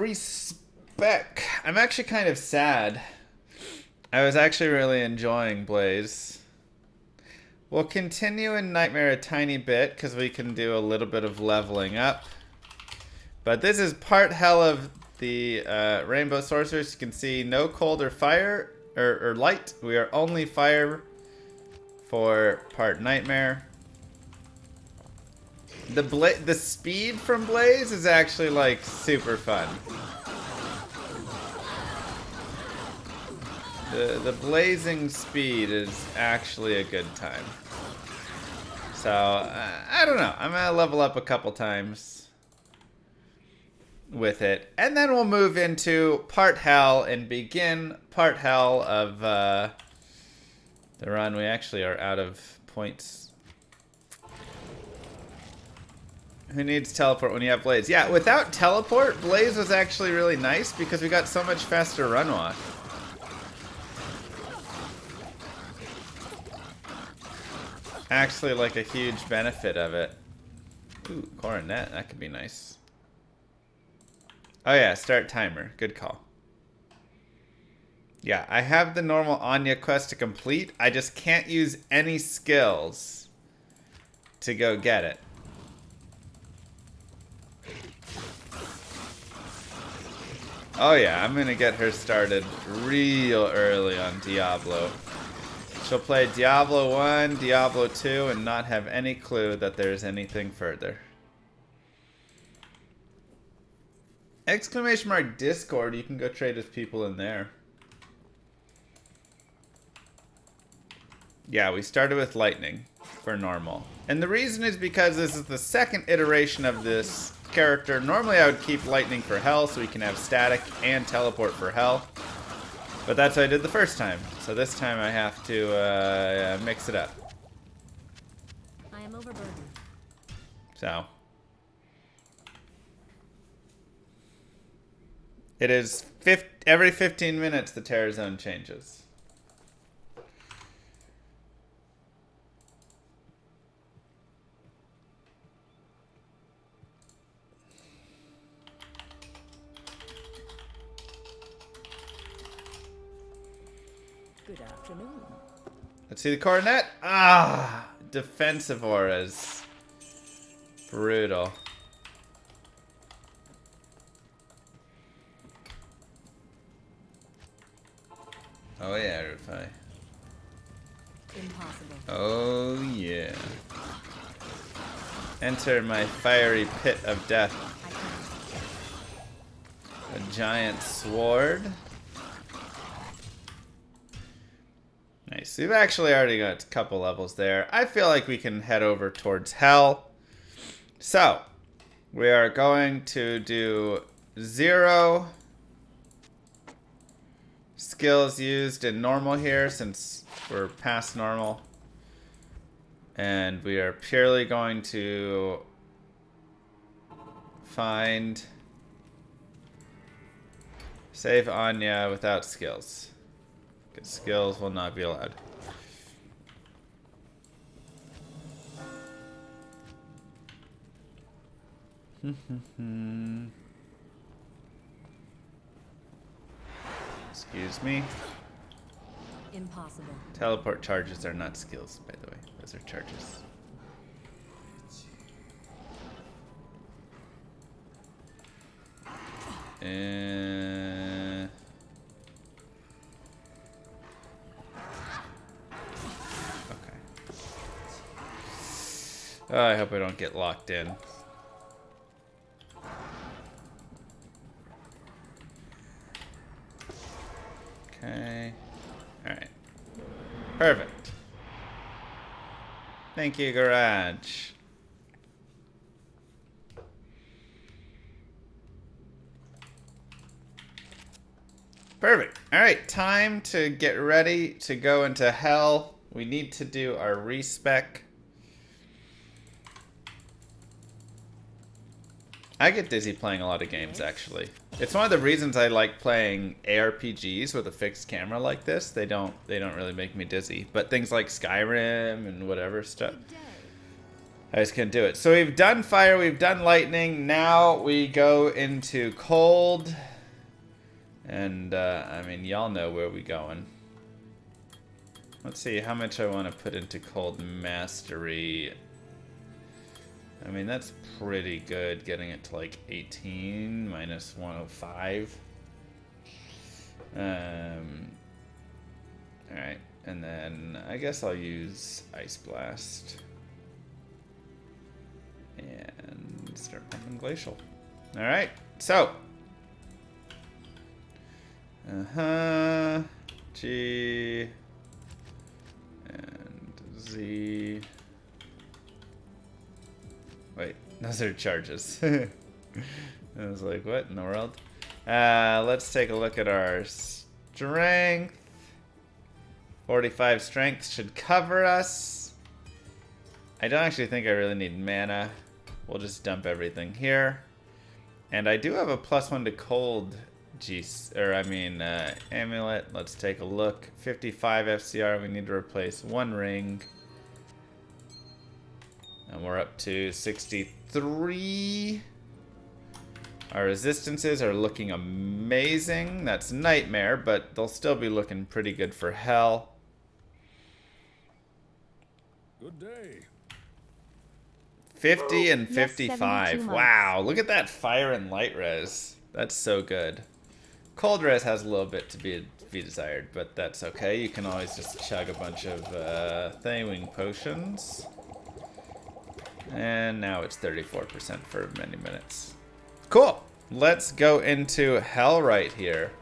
respec. I'm actually kind of sad. I was actually really enjoying Blaze. We'll continue in Nightmare a tiny bit because we can do a little bit of leveling up. But this is part hell of the Rainbow Sorceress. You can see no cold or fire or light. We are only fire for part Nightmare. The speed from Blaze is actually like super fun. The blazing speed is actually a good time. So, I don't know. I'm going to level up a couple times with it. And then we'll move into part hell and begin part hell of the run. We actually are out of points. Who needs teleport when you have Blaze? Yeah, without teleport, Blaze was actually really nice because we got so much faster run walk. Actually, like a huge benefit of it. Ooh, coronet, that could be nice. Oh yeah, start timer. Good call. Yeah, I have the normal Anya quest to complete. I just can't use any skills to go get it. Oh yeah, I'm gonna get her started real early on Diablo. She'll play Diablo 1, Diablo 2, and not have any clue that there's anything further. Exclamation mark Discord, you can go trade with people in there. Yeah, we started with Lightning for normal. And the reason is because this is the second iteration of this character. Normally I would keep Lightning for Hell so we can have Static and Teleport for Hell. But that's what I did the first time. So this time I have to mix it up. I am overburdened. So. It is every 15 minutes the Terror Zone changes. Good afternoon. Let's see the coronet. Ah, defensive auras. Brutal. Oh yeah, Rufai. Impossible. Oh yeah. Enter my fiery pit of death. A giant sword. Nice. We've actually already got a couple levels there. I feel like we can head over towards hell. So, we are going to do 0 skills used in normal here since we're past normal. And we are purely going to find save Anya without skills. Because skills will not be allowed. Excuse me. Impossible. Teleport charges are not skills, by the way. Those are charges. Okay. Oh, I hope I don't get locked in. Okay. Alright. Perfect. Thank you, Garage. Perfect. Alright, time to get ready to go into hell. We need to do our respec. I get dizzy playing a lot of games, actually. It's one of the reasons I like playing ARPGs with a fixed camera like this. They don't really make me dizzy. But things like Skyrim and whatever stuff. I just couldn't do it. So we've done fire, we've done lightning. Now we go into cold. And, I mean, y'all know where we going. Let's see how much I want to put into cold mastery. I mean, that's pretty good, getting it to like 18 minus 105. Alright, and then I guess I'll use Ice Blast. And start pumping Glacial. Alright, so. G. And Z. Wait, those are charges. I was like, what in the world? Let's take a look at our strength. 45 strength should cover us. I don't actually think I really need mana. We'll just dump everything here. And I do have a +1 to cold amulet. Let's take a look. 55 FCR, we need to replace 1 ring. And we're up to 63. Our resistances are looking amazing. That's Nightmare, but they'll still be looking pretty good for Hell. Good day. 50 and Yes, 55. 72 months. Wow, look at that fire and light res. That's so good. Cold res has a little bit to be desired, but that's okay. You can always just chug a bunch of Thingwing potions. And now it's 34% for many minutes. Cool. Let's go into Hell right here.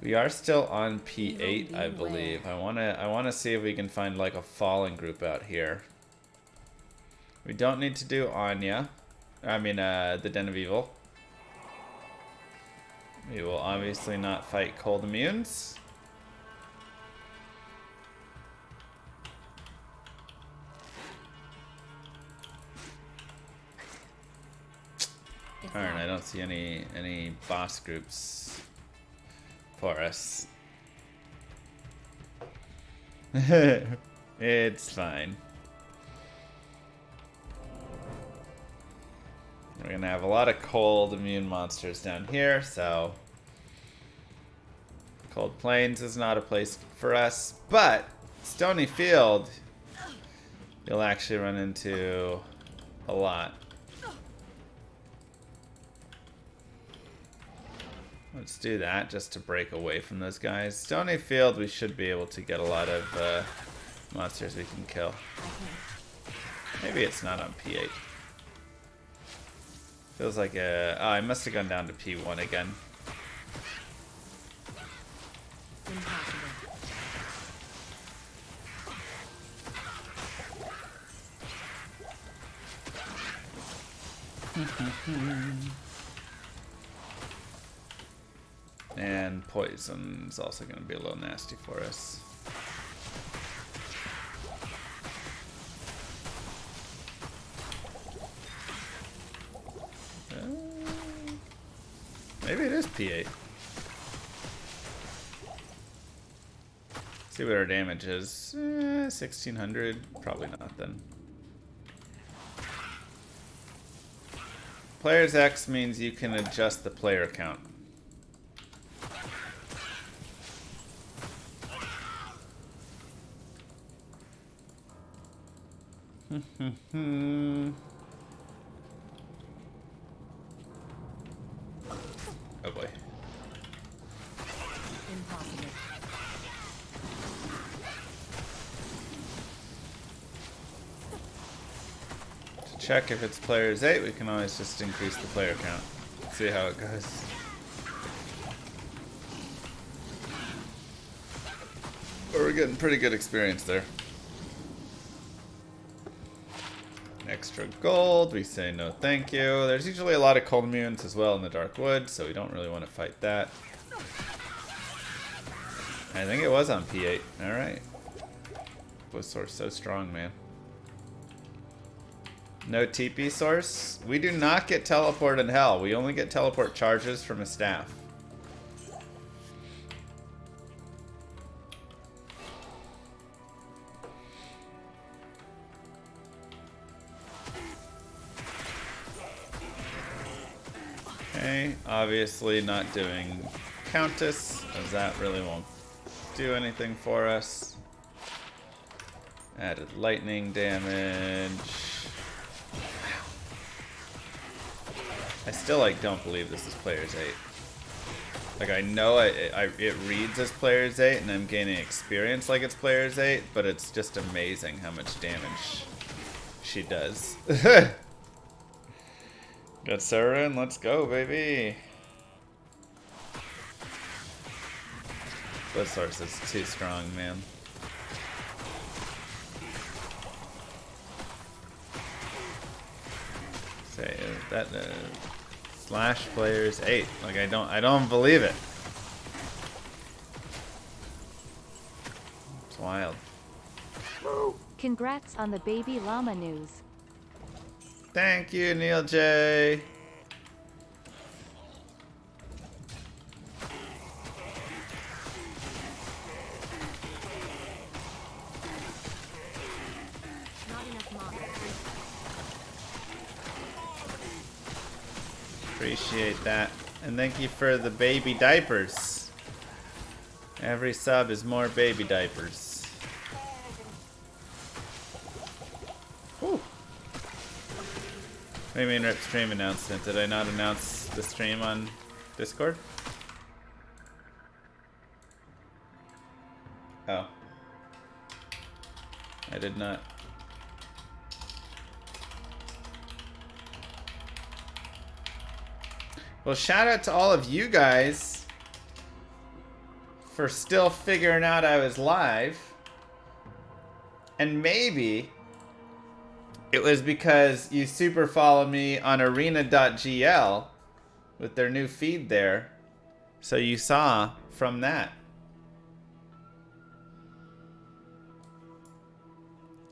We are still on P8, I believe. I wanna see if we can find like a fallen group out here. We don't need to do Anya. The Den of Evil. We will obviously not fight cold immunes. Darn, I don't see any boss groups for us. It's fine. We're gonna have a lot of cold immune monsters down here, so Cold Plains is not a place for us, but Stony Field you'll actually run into a lot. Let's do that just to break away from those guys. Stony Field, we should be able to get a lot of monsters we can kill. Maybe it's not on P8. Feels like oh, I must have gone down to P1 again. And poison is also going to be a little nasty for us. Maybe it is P8. See what our damage is. 1600. Probably not then. Player's X means you can adjust the player count. Oh boy. Impossible. To check if it's players 8, we can always just increase the player count. See how it goes. But we're getting pretty good experience there. Extra gold, we say no thank you. There's usually a lot of cold immunes as well in the Dark Wood, so we don't really want to fight that. I think it was on P8. Alright. Was Source so strong, man. No TP Source. We do not get teleport in Hell. We only get teleport charges from a staff. Okay, obviously not doing Countess, as that really won't do anything for us. Added lightning damage. Wow. I still like don't believe this is player's 8. Like I know it reads as player's 8 and I'm gaining experience like it's player's 8, but it's just amazing how much damage she does. Got Sarah in, let's go, baby. This source is too strong, man. Say that slash players 8. Like I don't believe it. It's wild. Congrats on the baby llama news. Thank you, Neil J. Not enough mana. Appreciate that. And thank you for the baby diapers. Every sub is more baby diapers. Whew. What do you mean rip stream announcement? Did I not announce the stream on Discord? Oh. I did not. Well, shout out to all of you guys for still figuring out I was live. And maybe it was because you super follow me on arena.gl with their new feed there. So you saw from that.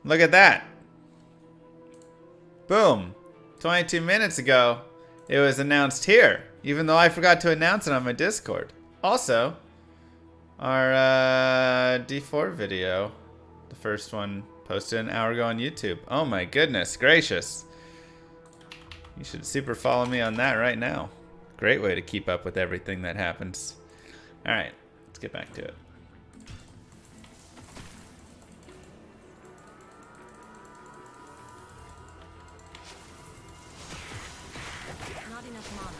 Look at that. Boom. 22 minutes ago, it was announced here, even though I forgot to announce it on my Discord. Also, our D4 video, the first one, posted an hour ago on YouTube. Oh my goodness gracious. You should super follow me on that right now. Great way to keep up with everything that happens. Alright, let's get back to it. Not enough mana.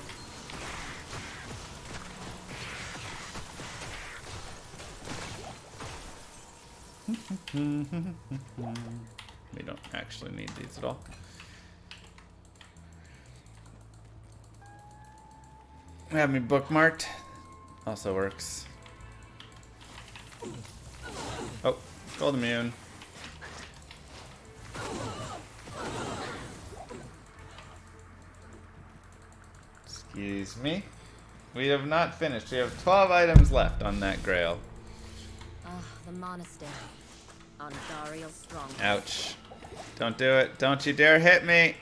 We don't actually need these at all. Have me bookmarked. Also works. Oh, gold immune. Excuse me. We have not finished. We have 12 items left on that grail. Ah, the monastery. On Dariel's stronghold. Ouch. Don't do it. Don't you dare hit me.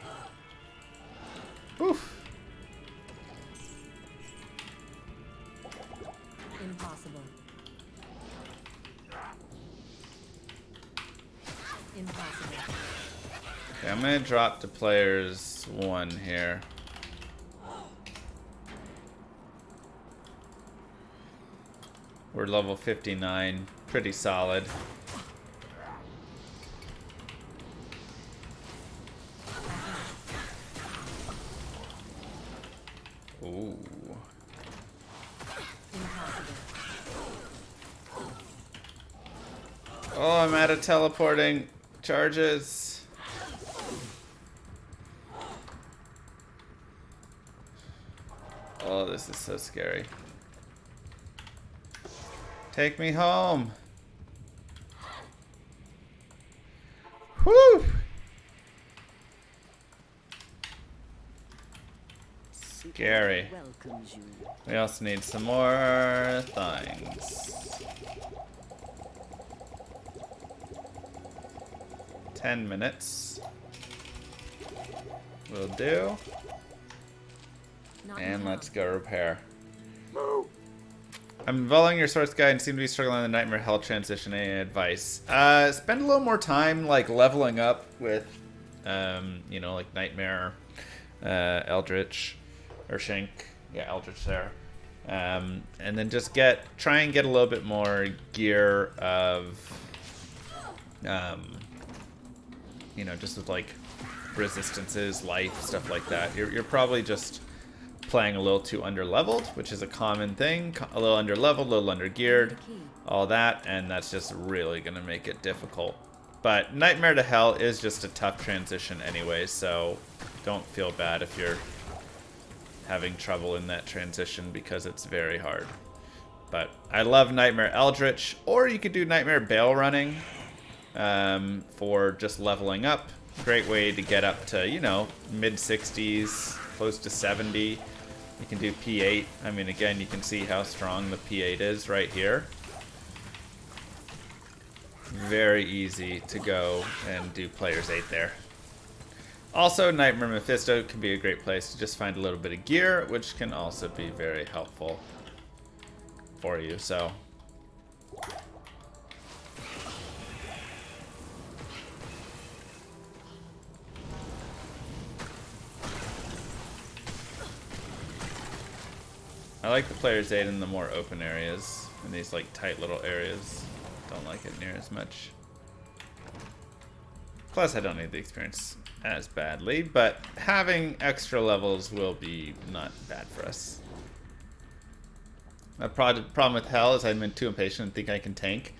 Oof. Impossible. Impossible. Okay, I'm gonna drop to players 1 here. We're level 59. Pretty solid. Ooh. Impossible. Oh, I'm out of teleporting charges. Oh, this is so scary. Take me home. Whew. Scary. Welcomes you. We also need some more things. 10 minutes. Will do. Not And enough let's mana. go repair. I'm following your source guide and seem to be struggling on the Nightmare Hell transition. Any advice? Spend a little more time like leveling up with, you know, like Nightmare, Eldritch, or Shank, Yeah, Eldritch there. And then just try and get a little bit more gear of, you know, just with like resistances, life, stuff like that. You're probably just playing a little too under-leveled, which is a common thing. A little under-leveled, a little under-geared, all that, and that's just really going to make it difficult. But Nightmare to Hell is just a tough transition anyway, so don't feel bad if you're having trouble in that transition because it's very hard. But I love Nightmare Eldritch, or you could do Nightmare Bale Running for just leveling up. Great way to get up to, you know, mid-60s, close to 70. You can do P8. I mean, again, you can see how strong the P8 is right here. Very easy to go and do Player's 8 there. Also, Nightmare Mephisto can be a great place to just find a little bit of gear, which can also be very helpful for you, so. I like the Player's 8 in the more open areas, in these like tight little areas. Don't like it near as much. Plus, I don't need the experience as badly, but having extra levels will be not bad for us. My problem with Hell is I'm too impatient and think I can tank.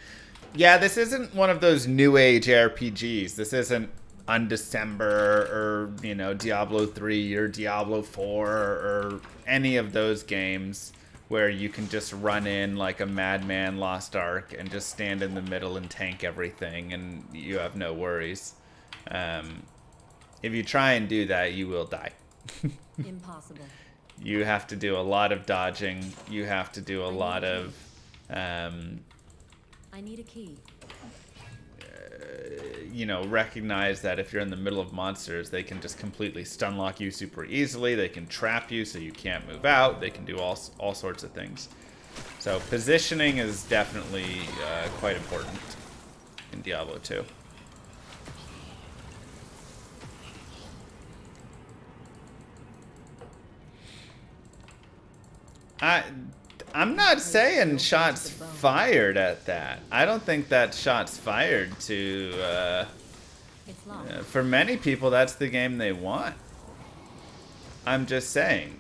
Yeah, this isn't one of those new age RPGs. This isn't Undecember or, you know, Diablo 3 or Diablo 4 or any of those games where you can just run in like a madman Lost Ark and just stand in the middle and tank everything and you have no worries. If you try and do that, you will die. Impossible. You have to do a lot of dodging. You have to do a lot of... I need a key. You know, recognize that if you're in the middle of monsters, they can just completely stun lock you super easily. They can trap you so you can't move out. They can do all sorts of things. So positioning is definitely quite important in Diablo 2. I'm not saying shots fired at that. I don't think that shots fired to, for many people, that's the game they want. I'm just saying,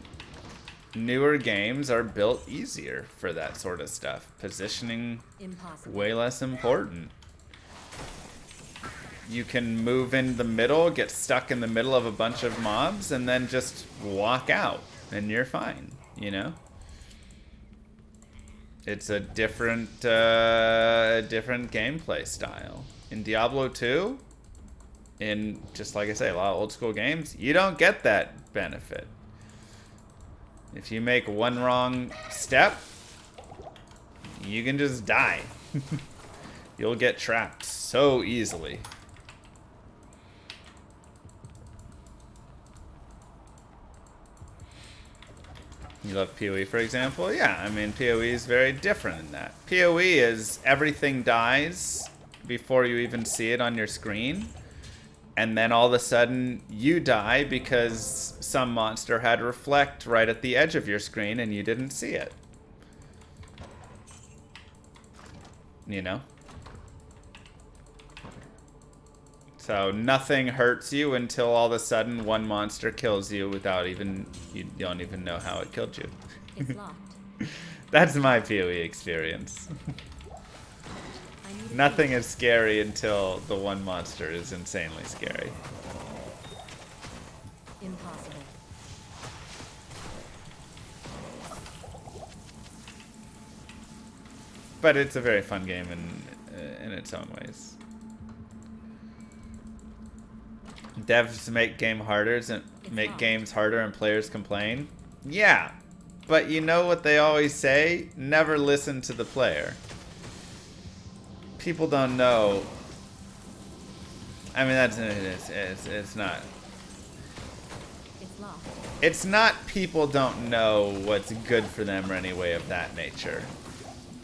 newer games are built easier for that sort of stuff. Positioning, way less important. You can move in the middle, get stuck in the middle of a bunch of mobs, and then just walk out, and you're fine, you know? It's a different gameplay style. In Diablo 2, in, just like I say, a lot of old school games, you don't get that benefit. If you make one wrong step, you can just die. You'll get trapped so easily. You love PoE, for example? Yeah, I mean, PoE is very different in that. PoE is everything dies before you even see it on your screen. And then all of a sudden, you die because some monster had reflect right at the edge of your screen and you didn't see it. You know? So nothing hurts you until all of a sudden one monster kills you without even, you don't even know how it killed you. It's locked. That's my PoE experience. Nothing is scary until the one monster is insanely scary. Impossible. But it's a very fun game in its own ways. Devs make games harder and players complain. Yeah, but you know what they always say? Never listen to the player. People don't know. I mean, it's not. It's locked. It's not people don't know what's good for them or any way of that nature.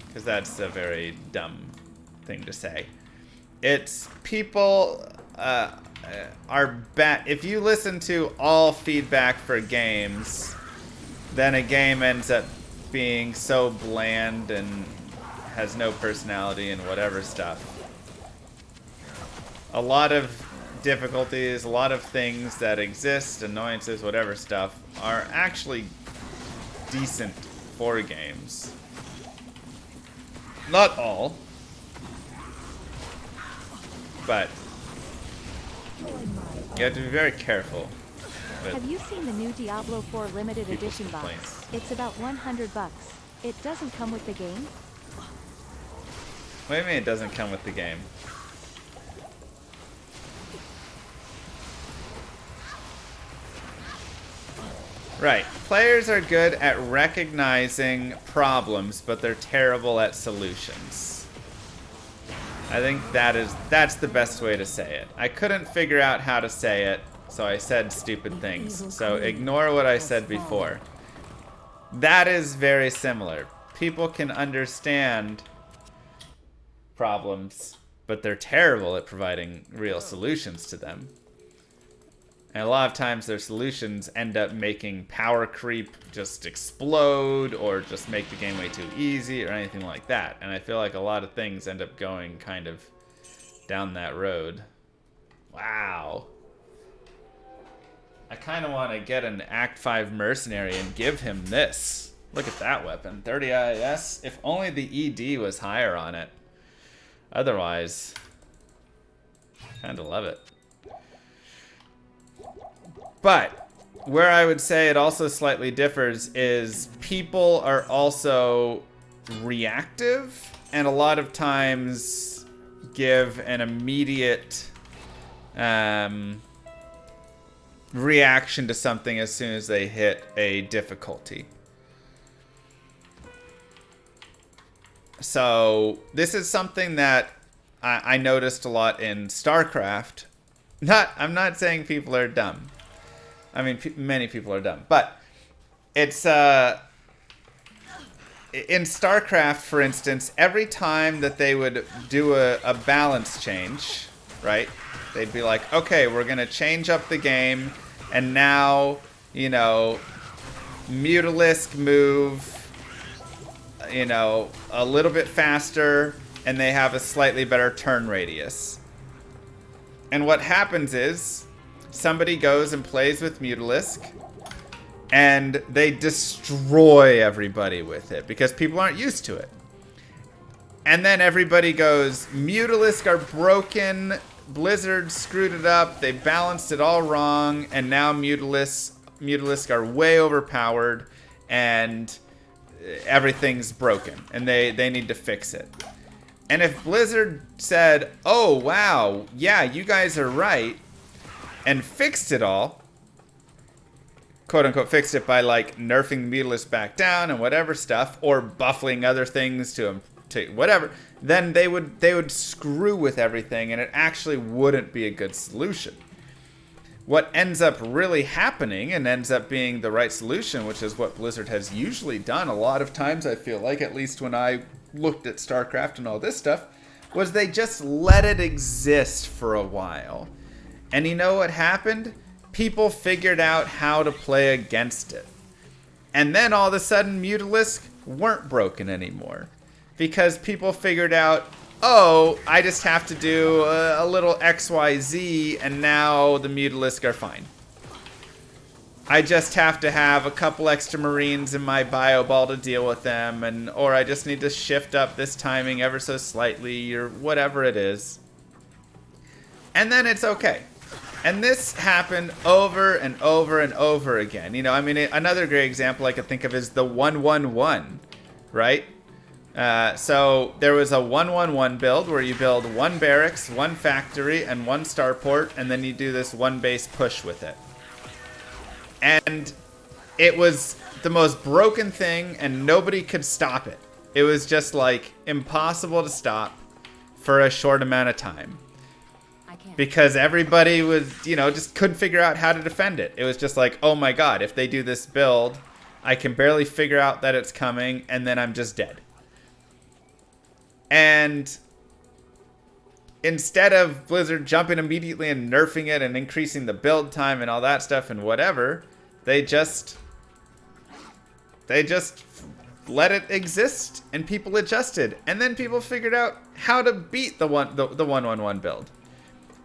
Because that's a very dumb thing to say. It's people are bad. If you listen to all feedback for games, then a game ends up being so bland and has no personality and whatever stuff. A lot of difficulties, a lot of things that exist, annoyances, whatever stuff, are actually decent for games. Not all, but you have to be very careful. Have you seen the new Diablo 4 limited People's edition box? complaints. It's about $100. It doesn't come with the game? What do you mean it doesn't come with the game? Right. Players are good at recognizing problems, but they're terrible at solutions. I think that's the best way to say it. I couldn't figure out how to say it, so I said stupid things. So ignore what I said before. That is very similar. People can understand problems, but they're terrible at providing real solutions to them. And a lot of times their solutions end up making power creep just explode or just make the game way too easy or anything like that. And I feel like a lot of things end up going kind of down that road. Wow. I kind of want to get an Act 5 mercenary and give him this. Look at that weapon. 30 IS. If only the ED was higher on it. Otherwise, kind of love it. But where I would say it also slightly differs is people are also reactive and a lot of times give an immediate reaction to something as soon as they hit a difficulty. So this is something that I noticed a lot in StarCraft. I'm not saying people are dumb. I mean, many people are dumb, but it's in StarCraft, for instance, every time that they would do a balance change, right? They'd be like, okay, we're gonna change up the game, and now, you know, Mutalisk move, you know, a little bit faster, and they have a slightly better turn radius. And what happens is somebody goes and plays with Mutalisk, and they destroy everybody with it because people aren't used to it. And then everybody goes, Mutalisk are broken, Blizzard screwed it up, they balanced it all wrong, and now Mutalisk are way overpowered, and everything's broken, and they need to fix it. And if Blizzard said, oh wow, yeah, you guys are right, and fixed it all, quote unquote fixed it by like nerfing the Mutalisk back down and whatever stuff, or buffing other things to whatever, then they would screw with everything and it actually wouldn't be a good solution. What ends up really happening and ends up being the right solution, which is what Blizzard has usually done a lot of times, I feel like, at least when I looked at StarCraft and all this stuff, was they just let it exist for a while. And you know what happened? People figured out how to play against it. And then all of a sudden, Mutalisk weren't broken anymore. Because people figured out, oh, I just have to do a little XYZ, and now the Mutalisk are fine. I just have to have a couple extra Marines in my bio ball to deal with them, or I just need to shift up this timing ever so slightly, or whatever it is. And then it's okay. And this happened over and over and over again. You know, I mean, another great example I could think of is the 1-1-1, right? So there was a 1-1-1 build where you build one barracks, one factory, and one starport, and then you do this one base push with it. And it was the most broken thing, and nobody could stop it. It was just like impossible to stop for a short amount of time. Because everybody was, you know, just couldn't figure out how to defend it. It was just like, oh my god, if they do this build, I can barely figure out that it's coming, and then I'm just dead. And instead of Blizzard jumping immediately and nerfing it and increasing the build time and all that stuff and whatever, they just They just let it exist, and people adjusted, and then people figured out how to beat the 111 build,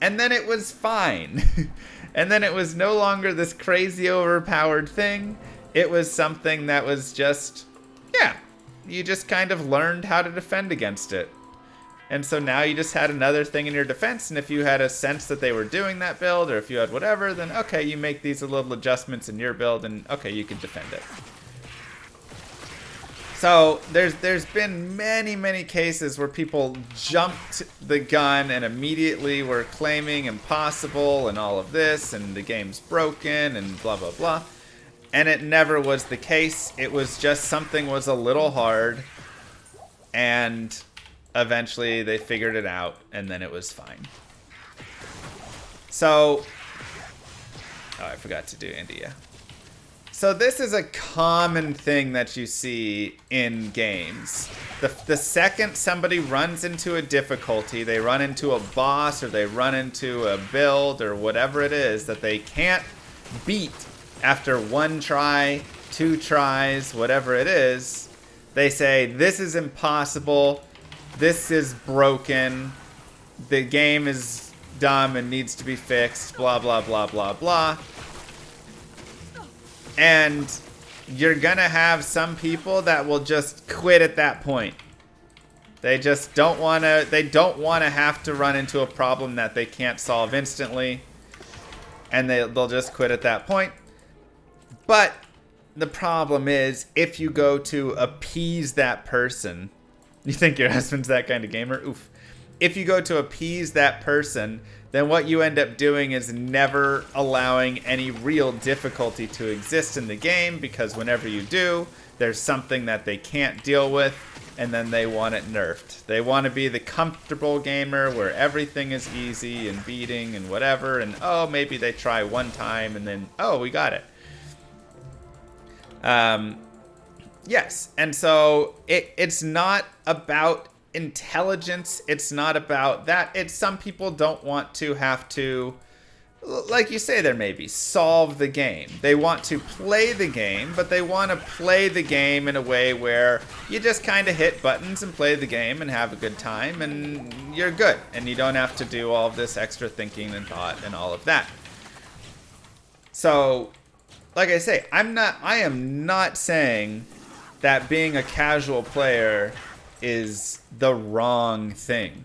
and then it was fine. And then it was no longer this crazy overpowered thing. It was something that was just, yeah, you just kind of learned how to defend against it. And so now you just had another thing in your defense, and if you had a sense that they were doing that build, or if you had whatever, then okay, you make these little adjustments in your build, and okay, you can defend it. So there's been many cases where people jumped the gun and immediately were claiming impossible and all of this, and the game's broken and blah blah blah. And it never was the case. It was just something was a little hard, and eventually they figured it out, and then it was fine. So, oh, I forgot to do India. So this is a common thing that you see in games. The second somebody runs into a difficulty, they run into a boss, or they run into a build, or whatever it is that they can't beat after 1 try, 2 tries, whatever it is, they say, this is impossible, this is broken, the game is dumb and needs to be fixed, blah, blah, blah, blah, blah. And you're gonna have some people that will just quit at that point. They just don't wanna have to run into a problem that they can't solve instantly. And they'll just quit at that point. But the problem is, if you go to appease that person, you think your husband's that kind of gamer? Oof. If you go to appease that person, then what you end up doing is never allowing any real difficulty to exist in the game, because whenever you do, there's something that they can't deal with, and then they want it nerfed. They want to be the comfortable gamer where everything is easy and beating and whatever, and oh, maybe they try 1 time and then, oh, we got it. Yes, and so it's not about intelligence, it's not about that. It's some people don't want to have to, like you say, there maybe solve the game. They want to play the game, but they want to play the game in a way where you just kind of hit buttons and play the game and have a good time, and you're good, and you don't have to do all of this extra thinking and thought and all of that. So, like I say, I am not saying that being a casual player is the wrong thing.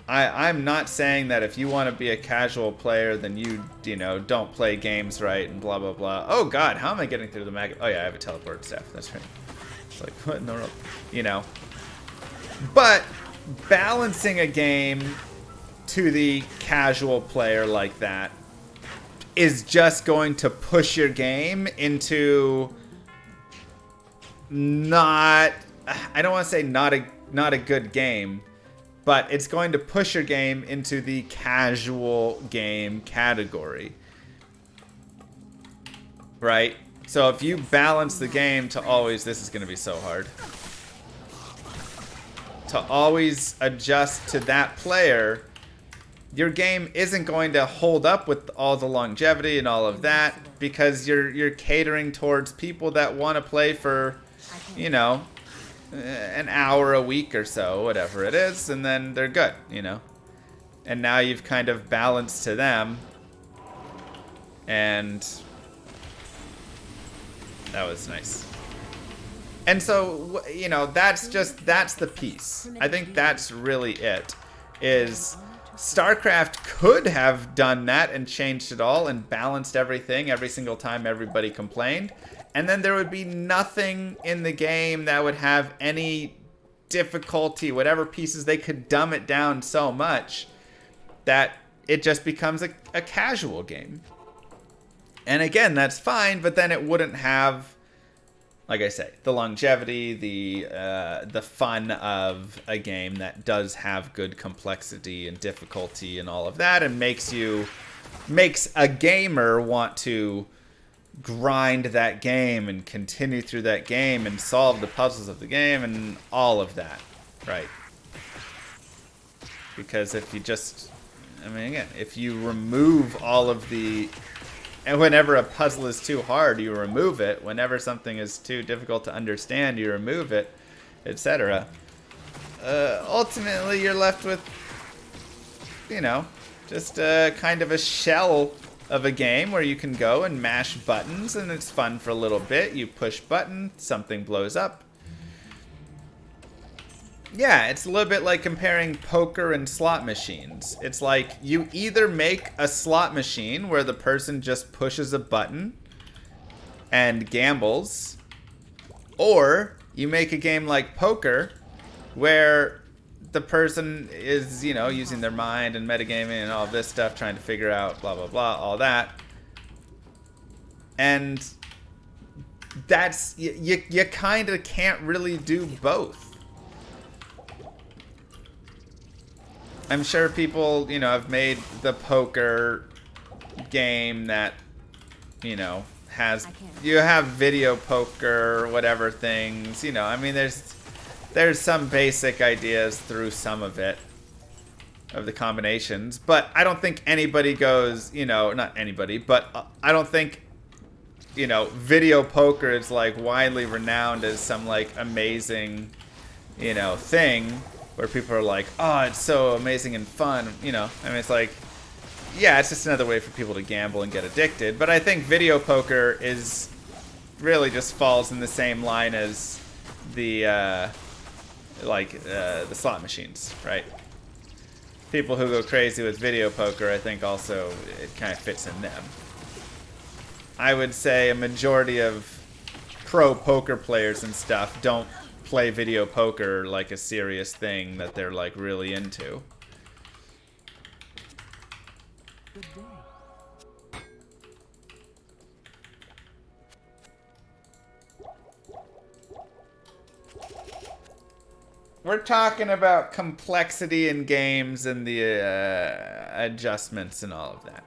I'm not saying that if you want to be a casual player, then you know, don't play games right and blah, blah, blah. Oh, God, how am I getting through the mag? Oh, yeah, I have a teleport staff. That's right. It's like, what in the world? You know. But balancing a game to the casual player like that is just going to push your game into not, I don't want to say not a good game, but it's going to push your game into the casual game category. Right? So if you balance the game to always, this is going to be so hard, to always adjust to that player, your game isn't going to hold up with all the longevity and all of that, because you're catering towards people that want to play for, you know, an hour a week or so, whatever it is, and then they're good, you know. And now you've kind of balanced to them, and that was nice. And so, you know, that's the piece. I think that's really it, is StarCraft could have done that and changed it all and balanced everything every single time everybody complained. And then there would be nothing in the game that would have any difficulty, whatever pieces, they could dumb it down so much that it just becomes a casual game. And again, that's fine, but then it wouldn't have, like I say, the longevity, the fun of a game that does have good complexity and difficulty and all of that, and makes a gamer want to grind that game and continue through that game and solve the puzzles of the game and all of that, right? Because if you just, I mean, again, if you remove all of the And whenever a puzzle is too hard, you remove it. Whenever something is too difficult to understand, you remove it, etc. Ultimately, you're left with, you know, just kind of a shell of a game where you can go and mash buttons, and it's fun for a little bit. You push button, something blows up. Yeah, it's a little bit like comparing poker and slot machines. It's like you either make a slot machine where the person just pushes a button and gambles, or you make a game like poker where the person is, you know, using their mind and metagaming and all this stuff, trying to figure out blah, blah, blah, all that. And that's, you kind of can't really do both. I'm sure people, you know, have made the poker game that, you know, has, you have video poker, whatever things, you know, I mean, there's some basic ideas through some of it, of the combinations, but I don't think anybody goes, you know, not anybody, but I don't think, you know, video poker is like widely renowned as some like amazing, you know, thing where people are like, oh, it's so amazing and fun, you know. I mean, it's like, yeah, it's just another way for people to gamble and get addicted. But I think video poker is really just falls in the same line as the the slot machines, right? People who go crazy with video poker, I think also it kind of fits in them. I would say a majority of pro poker players and stuff don't play video poker like a serious thing that they're like really into. Good day. We're talking about complexity in games and the adjustments and all of that.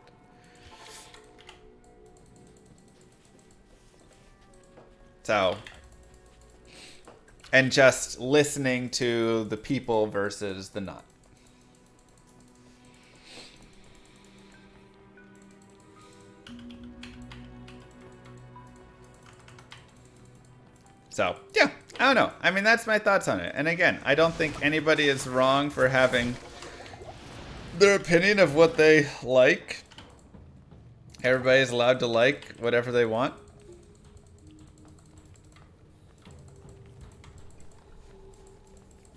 So, and just listening to the people versus the not. So, yeah, I don't know. I mean, that's my thoughts on it. And again, I don't think anybody is wrong for having their opinion of what they like. Everybody's allowed to like whatever they want.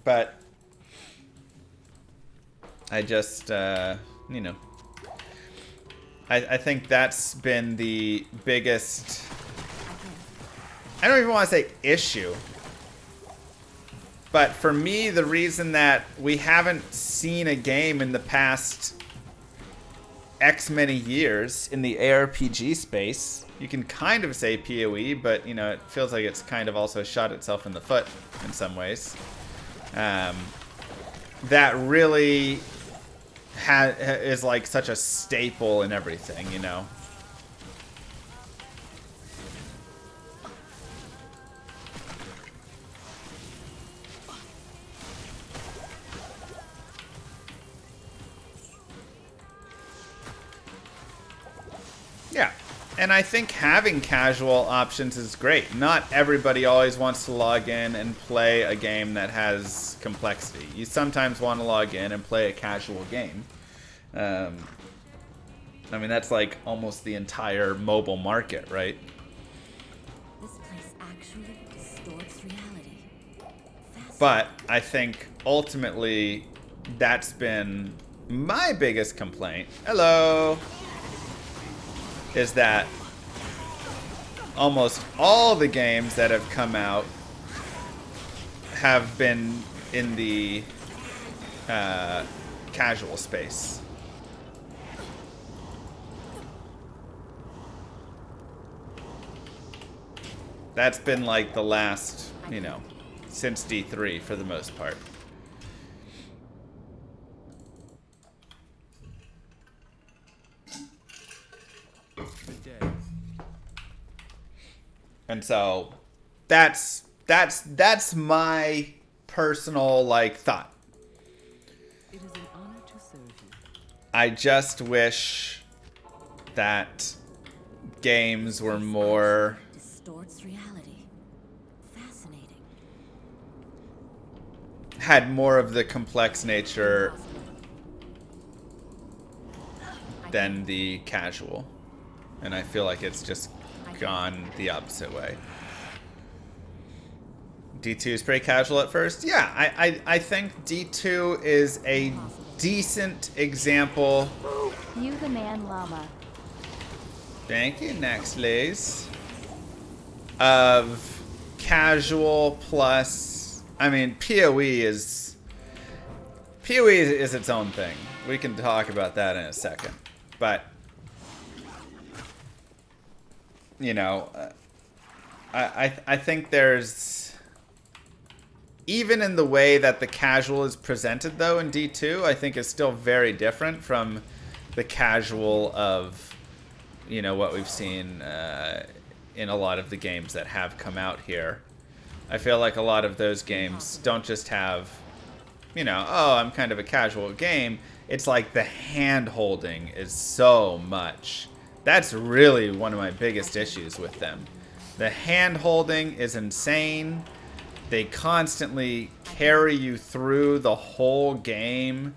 But I just, you know, I think that's been the biggest, I don't even want to say issue, but for me, the reason that we haven't seen a game in the past X many years in the ARPG space, you can kind of say PoE, but, you know, it feels like it's kind of also shot itself in the foot in some ways. That really is like such a staple in everything, you know. Yeah. And I think having casual options is great. Not everybody always wants to log in and play a game that has complexity. You sometimes want to log in and play a casual game. I mean, that's like almost the entire mobile market, right? This place actually distorts reality. But I think ultimately that's been my biggest complaint. Hello. Is that almost all the games that have come out have been in the casual space. That's been like the last, you know, since D3 for the most part. Good day. And so that's my personal like thought. It is an honor to serve you. I just wish that games were more... Distorts reality. Fascinating. had more of the complex nature than the casual. And I feel like it's just gone the opposite way. D2 is pretty casual at first. Yeah, I think D2 is a decent example. You the man, llama. Thank you, next Lays. Of casual plus... I mean, PoE is its own thing. We can talk about that in a second. But, you know, I think there's... Even in the way that the casual is presented, though, in D2, I think is still very different from the casual of, you know, what we've seen in a lot of the games that have come out here. I feel like a lot of those games don't just have, you know, oh, I'm kind of a casual game. It's like the hand-holding is so much. That's really one of my biggest issues with them. The hand-holding is insane. They constantly carry you through the whole game.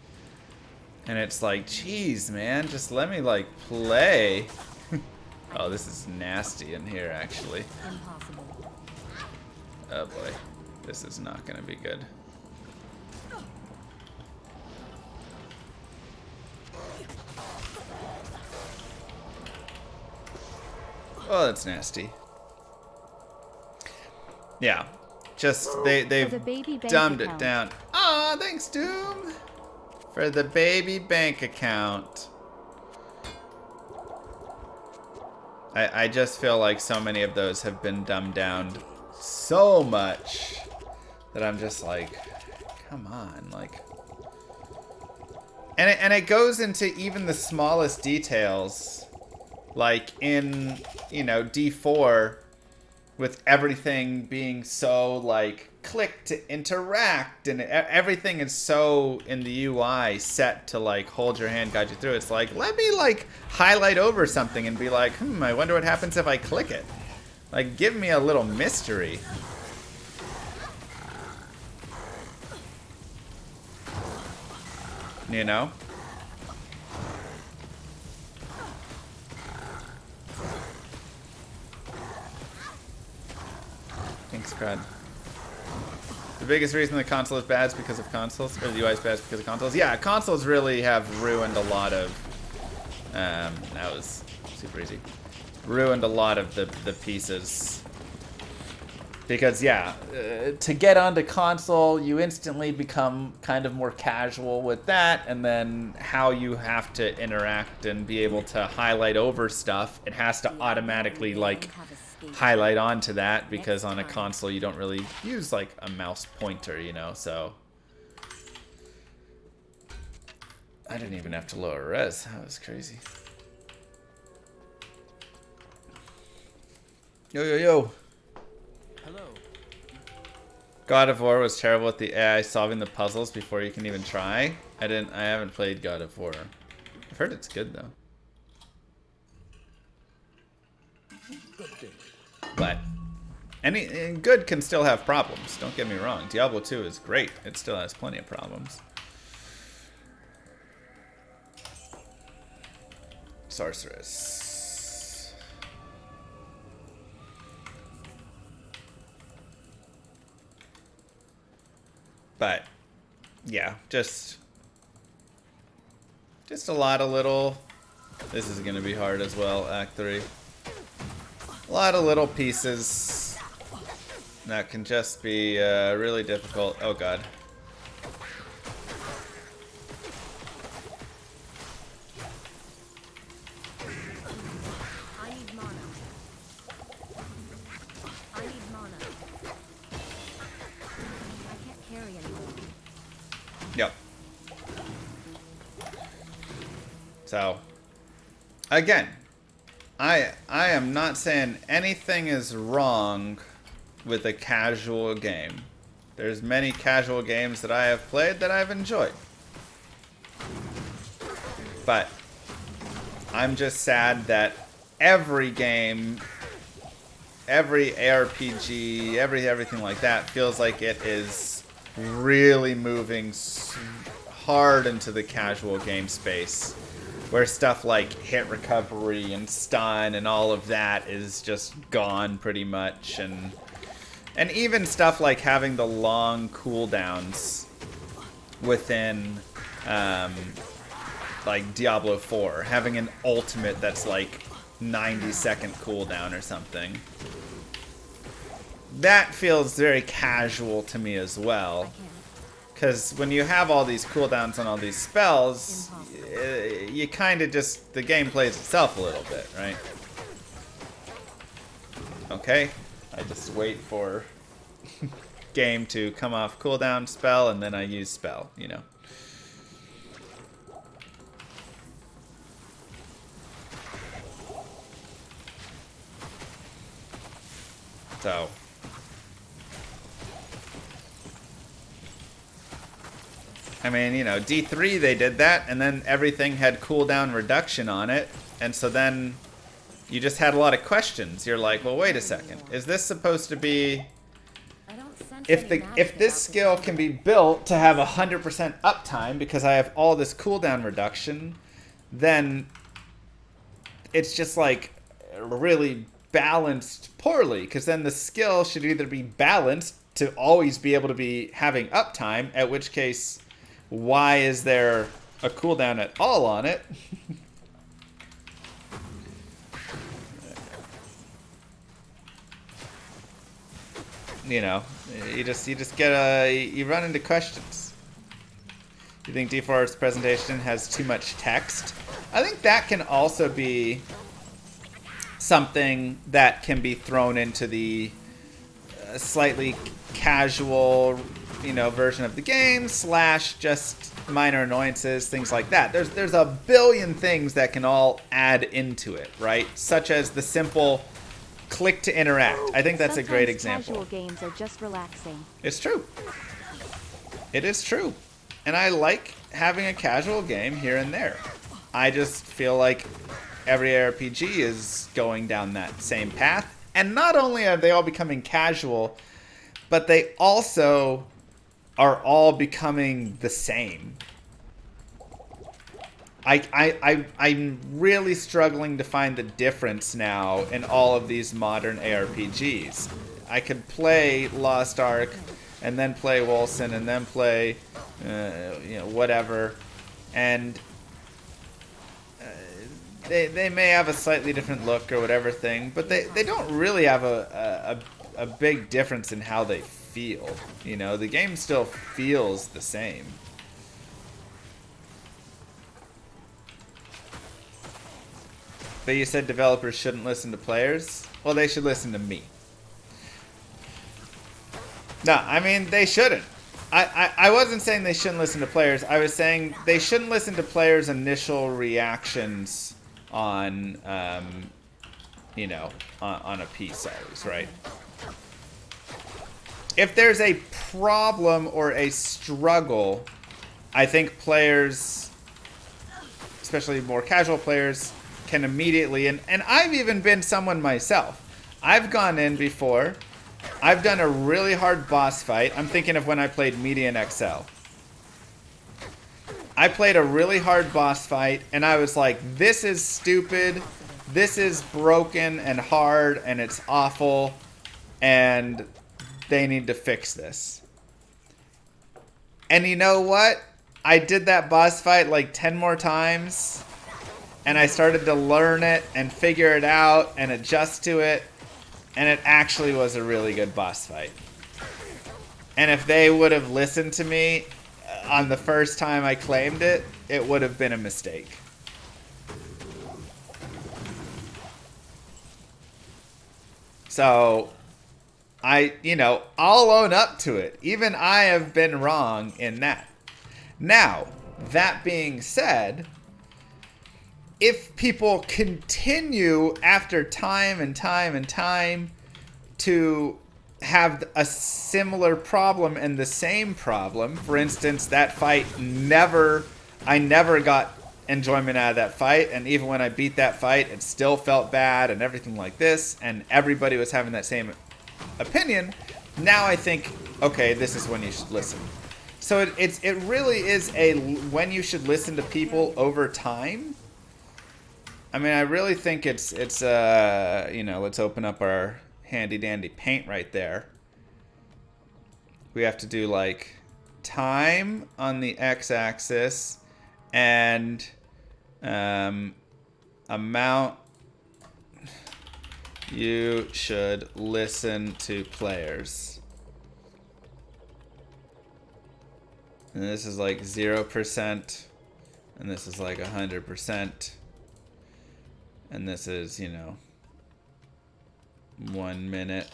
And it's like, geez, man, just let me, like, play. Oh, this is nasty in here, actually. Impossible. Oh, boy. This is not going to be good. Oh, that's nasty. Yeah. Just, they've For the baby bank dumbed account. it down. Aw, thanks, Doom. For the baby bank account. I just feel like so many of those have been dumbed down so much that I'm just like, come on, like. And it goes into even the smallest details, like in, you know, D4, with everything being so, like, click to interact, and everything is so, in the UI, set to, like, hold your hand, guide you through. It's like, let me, like, highlight over something and be like, I wonder what happens if I click it. Like, give me a little mystery. You know? Thanks, Crud. The biggest reason the console is bad is because of consoles, or the UI is bad is because of consoles. Yeah, consoles really have ruined a lot of. That was super easy. Ruined a lot of the pieces. Because yeah, to get onto console, you instantly become kind of more casual with that, and then how you have to interact and be able to highlight over stuff, it has to automatically like highlight onto that, because on a console you don't really use like a mouse pointer, you know, so. I didn't even have to lower res, that was crazy. Yo, yo, yo. Hello. God of War was terrible with the AI solving the puzzles before you can even try. I haven't played God of War. I've heard it's good though. But any good can still have problems. Don't get me wrong. Diablo 2 is great. It still has plenty of problems. Sorceress. But yeah, just a lot of little. This is gonna be hard as well. Act 3. A lot of little pieces that can just be really difficult. Oh god. I need mana. I need mana. I can't carry anymore. Yep. So, again, I am not saying anything is wrong with a casual game. There's many casual games that I have played that I've enjoyed. But I'm just sad that every game, every ARPG, everything like that feels like it is really moving hard into the casual game space, where stuff like hit recovery and stun and all of that is just gone pretty much, and even stuff like having the long cooldowns within like Diablo 4, having an ultimate that's like 90-second cooldown or something. That feels very casual to me as well. Because when you have all these cooldowns on all these spells, you kind of just, the game plays itself a little bit, right? Okay, I just wait for game to come off cooldown spell, and then I use spell, you know. So I mean, you know, D3 they did that, and then everything had cooldown reduction on it, and so then you just had a lot of questions. You're like, well, wait a second, is this supposed to be, if this skill can be built to have 100% uptime because I have all this cooldown reduction, then it's just like really balanced poorly, because then the skill should either be balanced to always be able to be having uptime, at which case, why is there a cooldown at all on it? You know, you just get you run into questions. You think D4's presentation has too much text? I think that can also be something that can be thrown into the slightly casual, you know, version of the game / just minor annoyances, things like that. There's a billion things that can all add into it, right? Such as the simple click to interact. I think that's a great example. Casual games are just relaxing. It's true. It is true. And I like having a casual game here and there. I just feel like every RPG is going down that same path. And not only are they all becoming casual, but they also are all becoming the same. I'm really struggling to find the difference now in all of these modern ARPGs. I could play Lost Ark, and then play Wolcen, and then play, you know, whatever, and they may have a slightly different look or whatever thing, but they don't really have a big difference in how they feel. You know, the game still feels the same. But you said developers shouldn't listen to players? Well, they should listen to me. No, I mean, they shouldn't. I wasn't saying they shouldn't listen to players. I was saying they shouldn't listen to players' initial reactions on, you know, on a piece always, right? If there's a problem or a struggle, I think players, especially more casual players, can immediately, and I've even been someone myself. I've gone in before. I've done a really hard boss fight. I'm thinking of when I played Median XL. I played a really hard boss fight, and I was like, this is stupid, this is broken and hard, and it's awful, and they need to fix this. And you know what? I did that boss fight like 10 more times, and I started to learn it and figure it out and adjust to it, and it actually was a really good boss fight. And if they would have listened to me on the first time I claimed it, it would have been a mistake. So, you know, I'll own up to it. Even I have been wrong in that. Now, that being said, if people continue after time and time and time to have a similar problem and the same problem, for instance, that fight I never got enjoyment out of that fight, and even when I beat that fight, it still felt bad and everything like this, and everybody was having that same opinion. Now I think, okay, this is when you should listen. So it really is a when you should listen to people over time. I mean, I really think it's you know, let's open up our handy dandy paint right there. We have to do like time on the x-axis and amount you should listen to players. And this is like 0%, and this is like 100%, and this is, you know, 1 minute,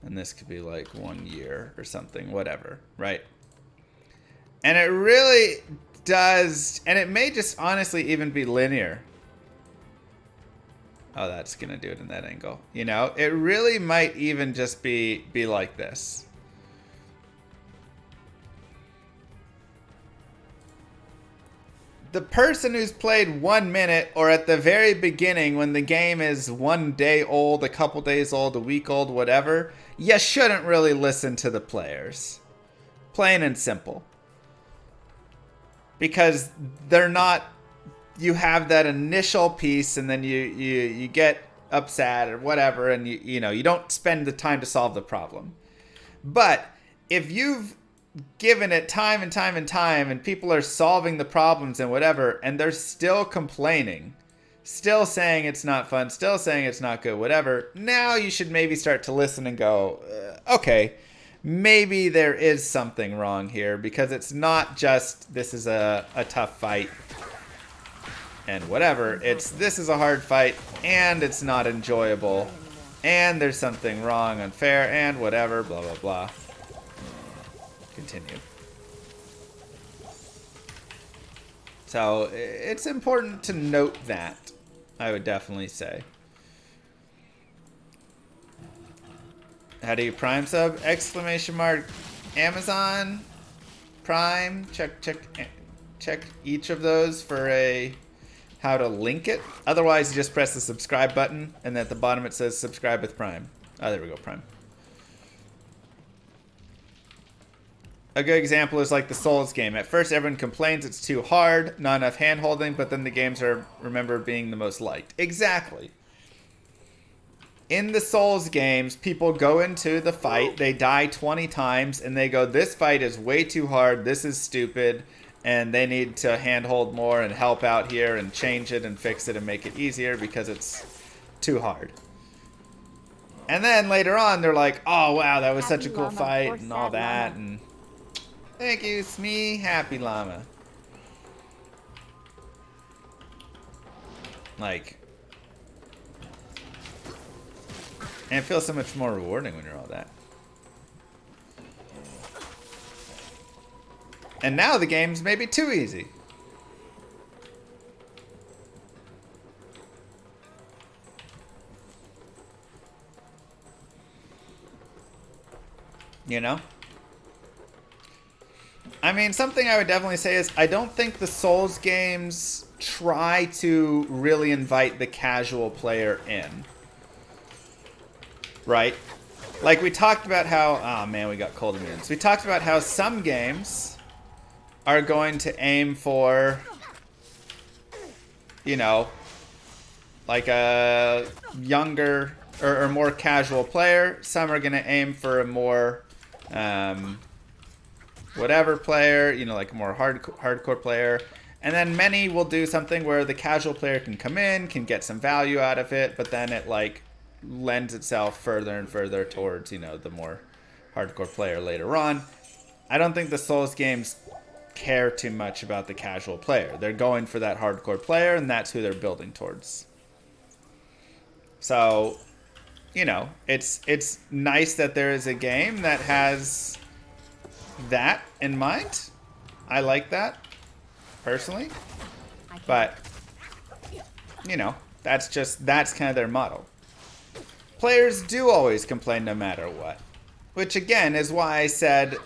and this could be like 1 year or something, whatever, right? And it really does, and it may just honestly even be linear. Oh, that's gonna do it in that angle. You know, it really might even just be like this. The person who's played 1 minute, or at the very beginning when the game is 1 day old, a couple days old, a week old, whatever, you shouldn't really listen to the players. Plain and simple. Because they're not, you have that initial piece and then you get upset or whatever, and you know, you don't spend the time to solve the problem. But if you've given it time and time and time, and people are solving the problems and whatever, and they're still complaining, still saying it's not fun, still saying it's not good, whatever, now you should maybe start to listen and go, okay, maybe there is something wrong here, because it's not just this is a tough fight and whatever, it's this is a hard fight and it's not enjoyable and there's something wrong, unfair, and whatever, blah blah blah. Continue. So it's important to note that, I would definitely say. How do you Prime sub? Exclamation mark Amazon Prime. Check each of those for a how to link it. Otherwise, you just press the subscribe button, and at the bottom it says subscribe with Prime. Oh, there we go, Prime. A good example is like the Souls game. At first, everyone complains it's too hard, not enough hand-holding, but then the games are remembered being the most liked. Exactly. In the Souls games, people go into the fight, they die 20 times, and they go, this fight is way too hard, this is stupid, and they need to handhold more and help out here and change it and fix it and make it easier because it's too hard. And then later on, they're like, oh wow, that was such a cool fight and all that, and thank you, Smee. Happy Llama. Like, and it feels so much more rewarding when you're all that. And now the game's maybe too easy. You know? I mean, something I would definitely say is I don't think the Souls games try to really invite the casual player in. Right? Like we talked about how... Oh man, we got cold immunes. We talked about how some games are going to aim for, you know, like a younger or more casual player. Some are going to aim for a more... whatever player, you know, like a more hardcore player. And then many will do something where the casual player can come in, can get some value out of it, but then it like lends itself further and further towards, you know, the more hardcore player later on. I don't think the Souls games care too much about the casual player. They're going for that hardcore player, and that's who they're building towards. So, you know, it's nice that there is a game that has that in mind. I like that personally, but you know, that's kind of their model. Players do always complain no matter what, which again is why I said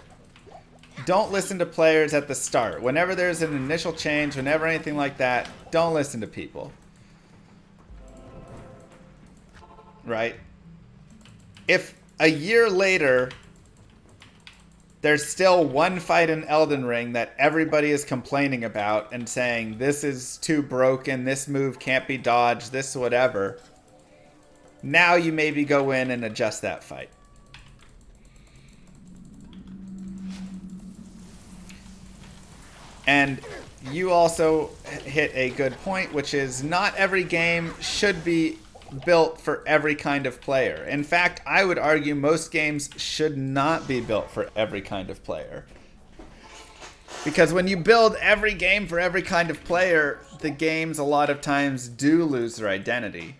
don't listen to players at the start. Whenever there's an initial change, whenever anything like that, don't listen to people. Right? If a year later there's still one fight in Elden Ring that everybody is complaining about and saying this is too broken, this move can't be dodged, this whatever, now you maybe go in and adjust that fight. And you also hit a good point, which is not every game should be built for every kind of player. In fact, I would argue most games should not be built for every kind of player. Because when you build every game for every kind of player, the games a lot of times do lose their identity.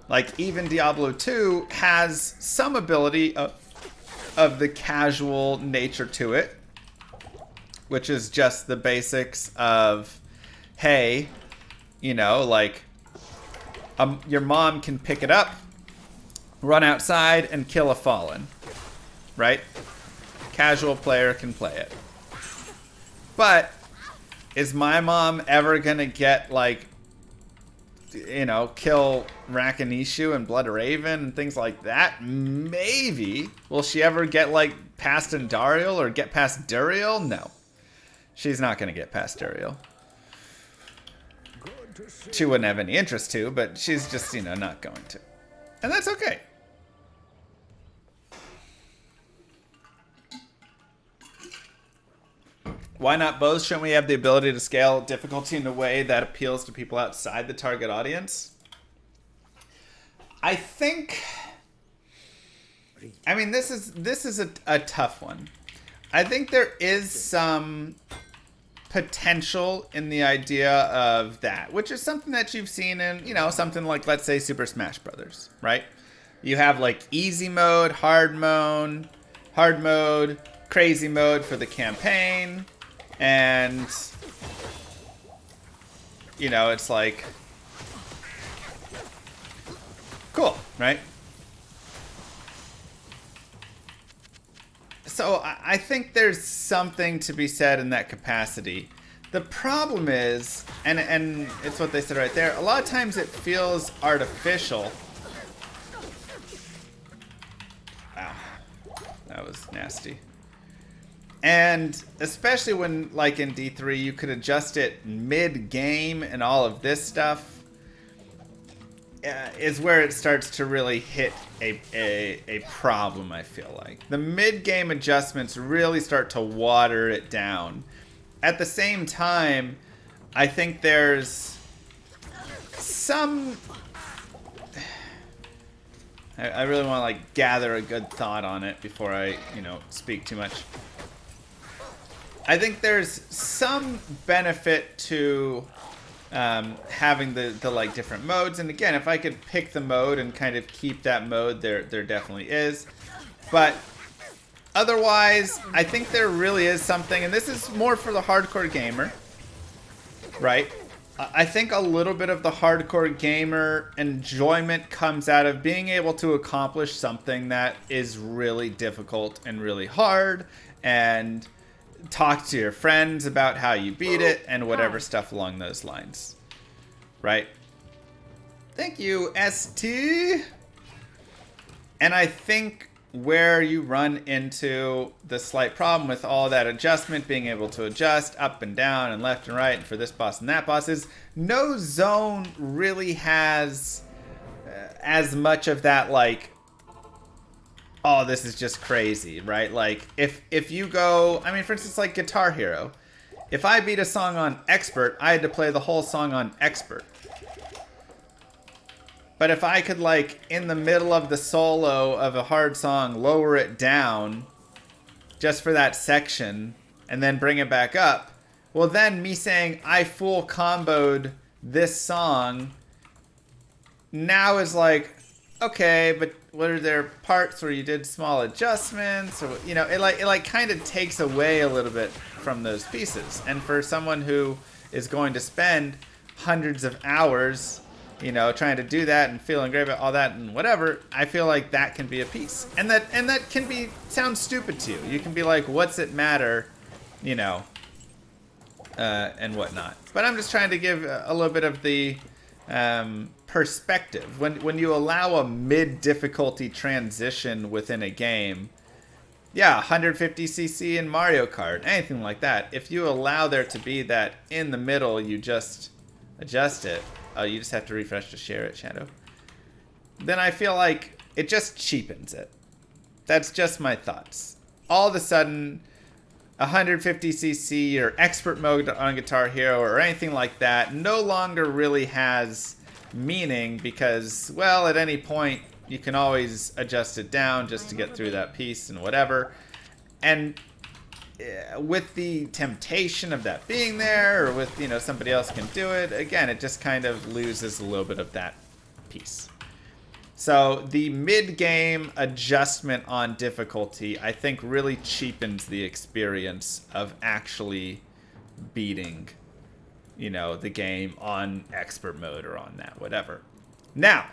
Like even Diablo 2 has some ability of the casual nature to it, which is just the basics of, hey, you know, like your mom can pick it up, run outside, and kill a fallen, right? Casual player can play it. But is my mom ever gonna get, like, you know, kill Rakanishu and Blood Raven and things like that? Maybe. Will she ever get, like, past Andariel or get past Duriel? No. She's not gonna get past Duriel. She wouldn't have any interest to, but she's just, you know, not going to. And that's okay. Why not both? Shouldn't we have the ability to scale difficulty in a way that appeals to people outside the target audience? I think... I mean, this is a tough one. I think there is some potential in the idea of that, which is something that you've seen in, you know, something like, let's say, Super Smash Brothers, right? You have, like, easy mode, hard mode, crazy mode for the campaign, and, you know, it's like, cool, right? So I think there's something to be said in that capacity. The problem is, and it's what they said right there, a lot of times it feels artificial. Wow, that was nasty. And especially when, like in D3, you could adjust it mid-game and all of this stuff, is where it starts to really hit a problem, I feel like. The mid-game adjustments really start to water it down. At the same time, I think there's some... I really want to, like, gather a good thought on it before I, you know, speak too much. I think there's some benefit to having the like different modes, and again, if I could pick the mode and kind of keep that mode, there definitely is. But otherwise, I think there really is something, and this is more for the hardcore gamer, right? I think a little bit of the hardcore gamer enjoyment comes out of being able to accomplish something that is really difficult and really hard, and talk to your friends about how you beat it and whatever stuff along those lines, right? Thank you, ST. And I think where you run into the slight problem with all that adjustment, being able to adjust up and down and left and right and for this boss and that boss, is no zone really has as much of that, like, oh, this is just crazy, right? Like, if you go, I mean, for instance, like Guitar Hero, if I beat a song on Expert, I had to play the whole song on Expert. But if I could, like, in the middle of the solo of a hard song, lower it down just for that section and then bring it back up, well, then me saying I full comboed this song now is like, okay, but were there parts where you did small adjustments, or, you know, it like kind of takes away a little bit from those pieces. And for someone who is going to spend hundreds of hours you know, trying to do that and feeling great about all that and whatever, I feel like that can be a piece. And that can be sound stupid to you. You can be like, what's it matter, you know, and whatnot. But I'm just trying to give a little bit of the perspective. When you allow a mid-difficulty transition within a game, yeah, 150cc in Mario Kart, anything like that. If you allow there to be that in the middle, you just adjust it. Oh, you just have to refresh to share it, Shadow. Then I feel like it just cheapens it. That's just my thoughts. All of a sudden, 150cc or expert mode on Guitar Hero or anything like that no longer really has meaning because, well, at any point you can always adjust it down just to get through that piece and whatever. And with the temptation of that being there, or with, you know, somebody else can do it, again, it just kind of loses a little bit of that piece. So the mid-game adjustment on difficulty, I think, really cheapens the experience of actually beating, you know, the game on expert mode or on that, whatever. Now,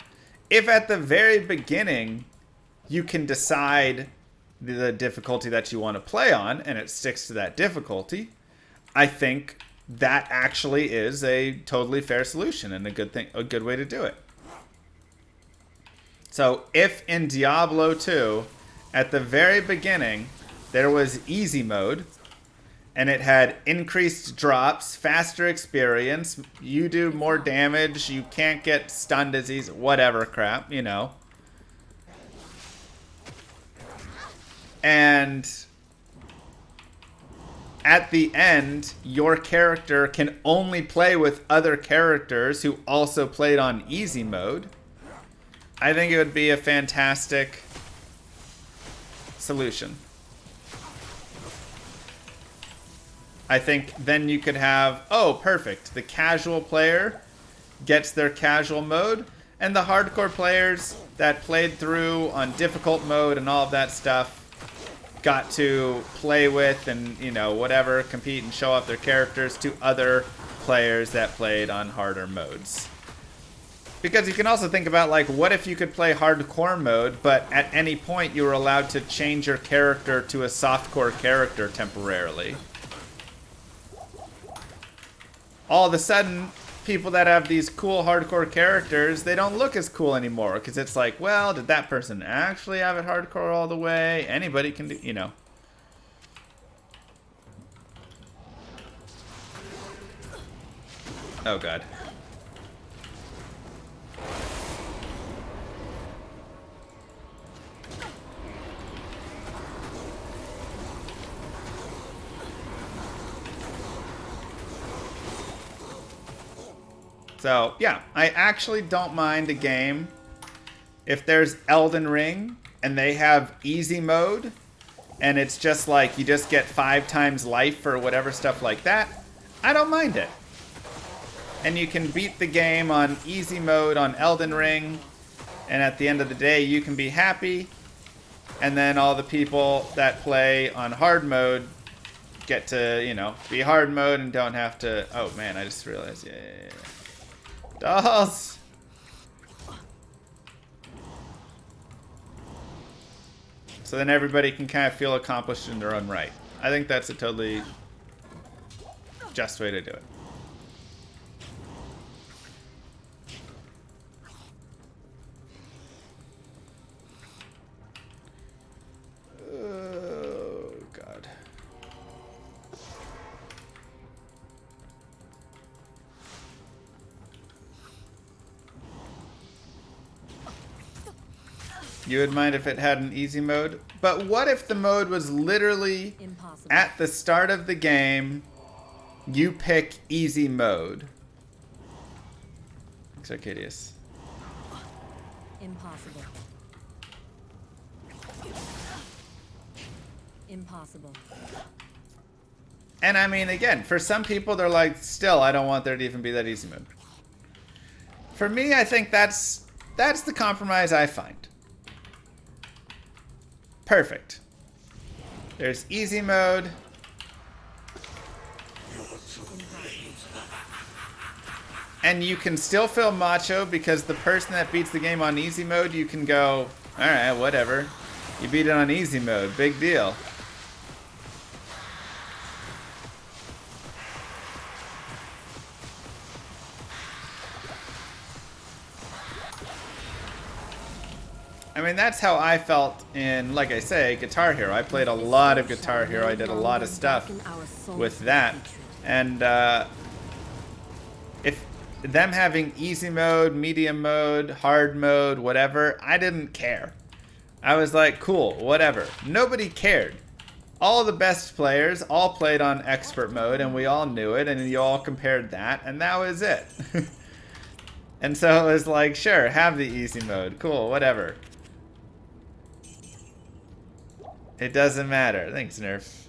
if at the very beginning you can decide the difficulty that you want to play on and it sticks to that difficulty, I think that actually is a totally fair solution and a good way to do it. So if in Diablo 2, at the very beginning, there was easy mode, and it had increased drops, faster experience, you do more damage, you can't get stunned as easy, whatever crap, you know. And at the end, your character can only play with other characters who also played on easy mode. I think it would be a fantastic solution. I think then you could have, oh, perfect. The casual player gets their casual mode, and the hardcore players that played through on difficult mode and all of that stuff got to play with and, you know, whatever, compete and show off their characters to other players that played on harder modes. Because you can also think about, like, what if you could play hardcore mode, but at any point you were allowed to change your character to a softcore character temporarily? All of a sudden, people that have these cool hardcore characters, they don't look as cool anymore. Because it's like, well, did that person actually have it hardcore all the way? Anybody can do, you know. Oh, God. So, yeah, I actually don't mind a game if there's Elden Ring and they have easy mode and it's just like you just get 5 times life or whatever stuff like that. I don't mind it. And you can beat the game on easy mode on Elden Ring, and at the end of the day you can be happy, and then all the people that play on hard mode get to, you know, be hard mode and don't have to... Oh man, I just realized, yeah. Dolls! So then everybody can kind of feel accomplished in their own right. I think that's a totally just way to do it. Oh, God. You would mind if it had an easy mode? But what if the mode was literally Impossible. at the start of the game, you pick easy mode? Thanks, Arcadius. Impossible. Impossible. And I mean, again, for some people, they're like, still, I don't want there to even be that easy mode. For me, I think that's the compromise I find. Perfect. There's easy mode. And you can still feel macho because the person that beats the game on easy mode, you can go, alright, whatever. You beat it on easy mode, big deal. I mean, that's how I felt in, like I say, Guitar Hero. I played a lot of Guitar Hero. I did a lot of stuff with that. And if them having easy mode, medium mode, hard mode, whatever, I didn't care. I was like, cool, whatever. Nobody cared. All the best players all played on expert mode, and we all knew it, and you all compared that, and that was it. And so it was like, sure, have the easy mode. Cool, whatever. It doesn't matter. Thanks, Nerf.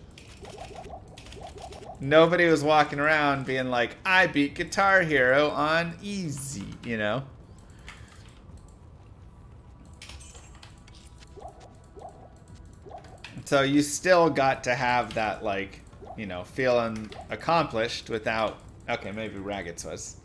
Nobody was walking around being like, I beat Guitar Hero on easy, you know? So you still got to have that, like, you know, feeling accomplished without... Okay, maybe Raggeds was.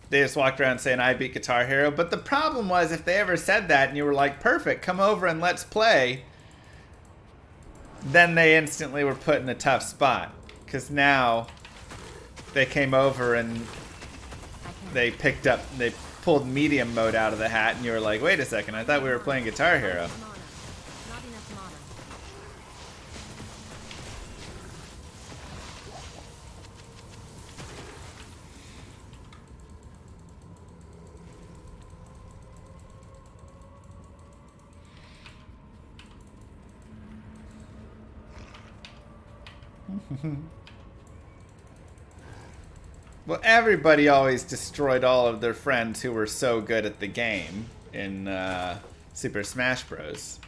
They just walked around saying, I beat Guitar Hero. But the problem was, if they ever said that and you were like, perfect, come over and let's play, then they instantly were put in a tough spot. Because now they came over and they pulled medium mode out of the hat, and you were like, wait a second, I thought we were playing Guitar Hero. Not enough mana. Well, everybody always destroyed all of their friends who were so good at the game in Super Smash Bros.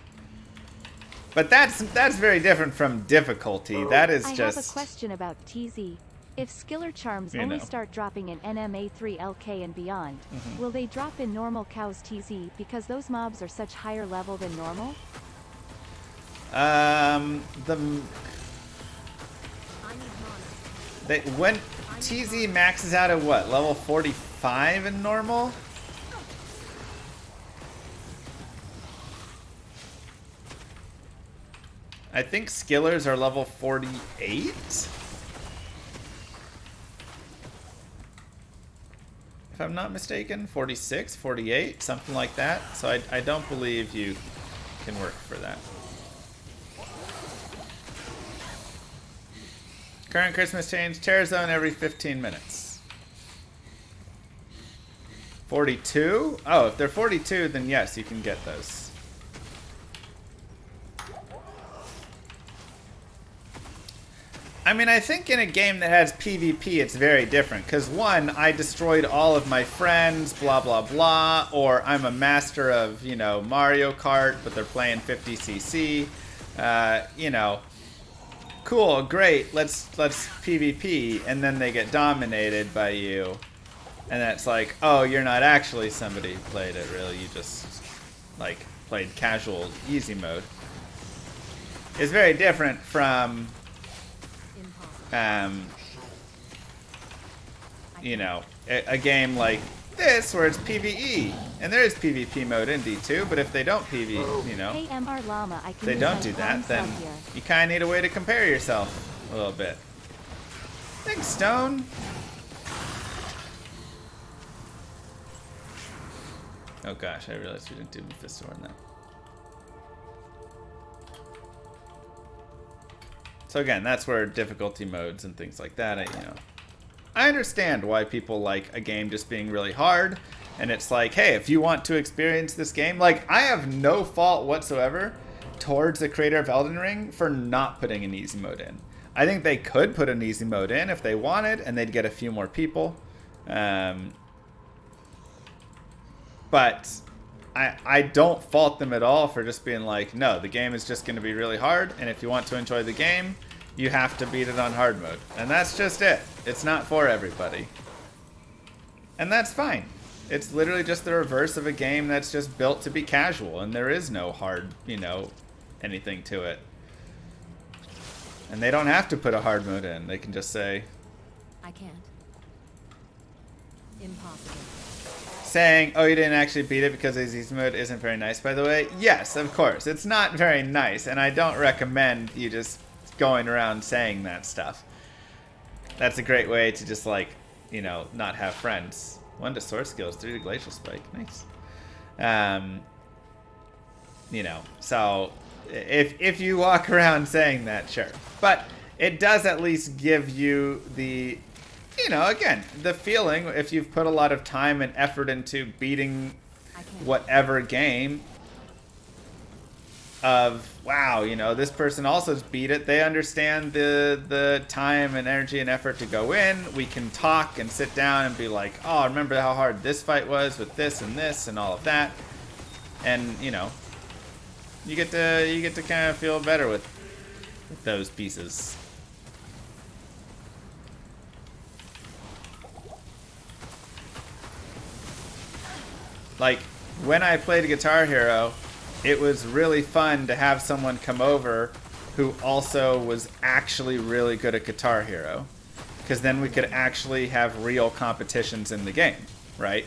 But that's very different from difficulty. That is I just... have a question about TZ. If Skiller Charms only start dropping in NMA3 LK and beyond, will they drop in normal Cows TZ because those mobs are such higher level than normal? When TZ maxes out at what? Level 45 in normal? I think Skillers are level 48? If I'm not mistaken, 46, 48, something like that. So I don't believe you can work for that. Current Christmas change, Terror Zone every 15 minutes. 42? Oh, if they're 42, then yes, you can get those. I mean, I think in a game that has PvP, it's very different. Because one, I destroyed all of my friends, blah, blah, blah. Or I'm a master of, you know, Mario Kart, but they're playing 50cc. You know, cool, great, let's PvP. And then they get dominated by you. And that's like, oh, you're not actually somebody who played it, really. You just, like, played casual, easy mode. It's very different from... you know, a game like this where it's PvE, and there is PvP mode in D2, but if they don't PvE, you know, Hey, MR Llama, I if can they use don't my do Prime that, then sub here. you kind of need a way to compare yourself a little bit. Thanks, Stone. Oh gosh, I realized we didn't do Mephisto in that. So again, that's where difficulty modes and things like that, I understand why people like a game just being really hard, and it's like, hey, if you want to experience this game, like, I have no fault whatsoever towards the creator of Elden Ring for not putting an easy mode in. I think they could put an easy mode in if they wanted, and they'd get a few more people. But I don't fault them at all for just being like, no, the game is just going to be really hard, and if you want to enjoy the game, you have to beat it on hard mode. And that's just it. It's not for everybody. And that's fine. It's literally just the reverse of a game that's just built to be casual, and there is no hard, you know, anything to it. And they don't have to put a hard mode in. They can just say... I can't. Impossible. Saying, oh, you didn't actually beat it because his easy mode isn't very nice, by the way. Yes, of course. It's not very nice, and I don't recommend you just going around saying that stuff. That's a great way to just, like, you know, not have friends. 1 to sword skills, 3 to glacial spike. Nice. You know, so if you walk around saying that, sure. But it does at least give you the, you know, again, the feeling, if you've put a lot of time and effort into beating whatever game, of, wow, you know, this person also beat it. They understand the time and energy and effort to go in. We can talk and sit down and be like, oh, remember how hard this fight was with this and all of that. And, you know, you get to kind of feel better with those pieces. Like, when I played Guitar Hero, it was really fun to have someone come over who also was actually really good at Guitar Hero. Because then we could actually have real competitions in the game, right?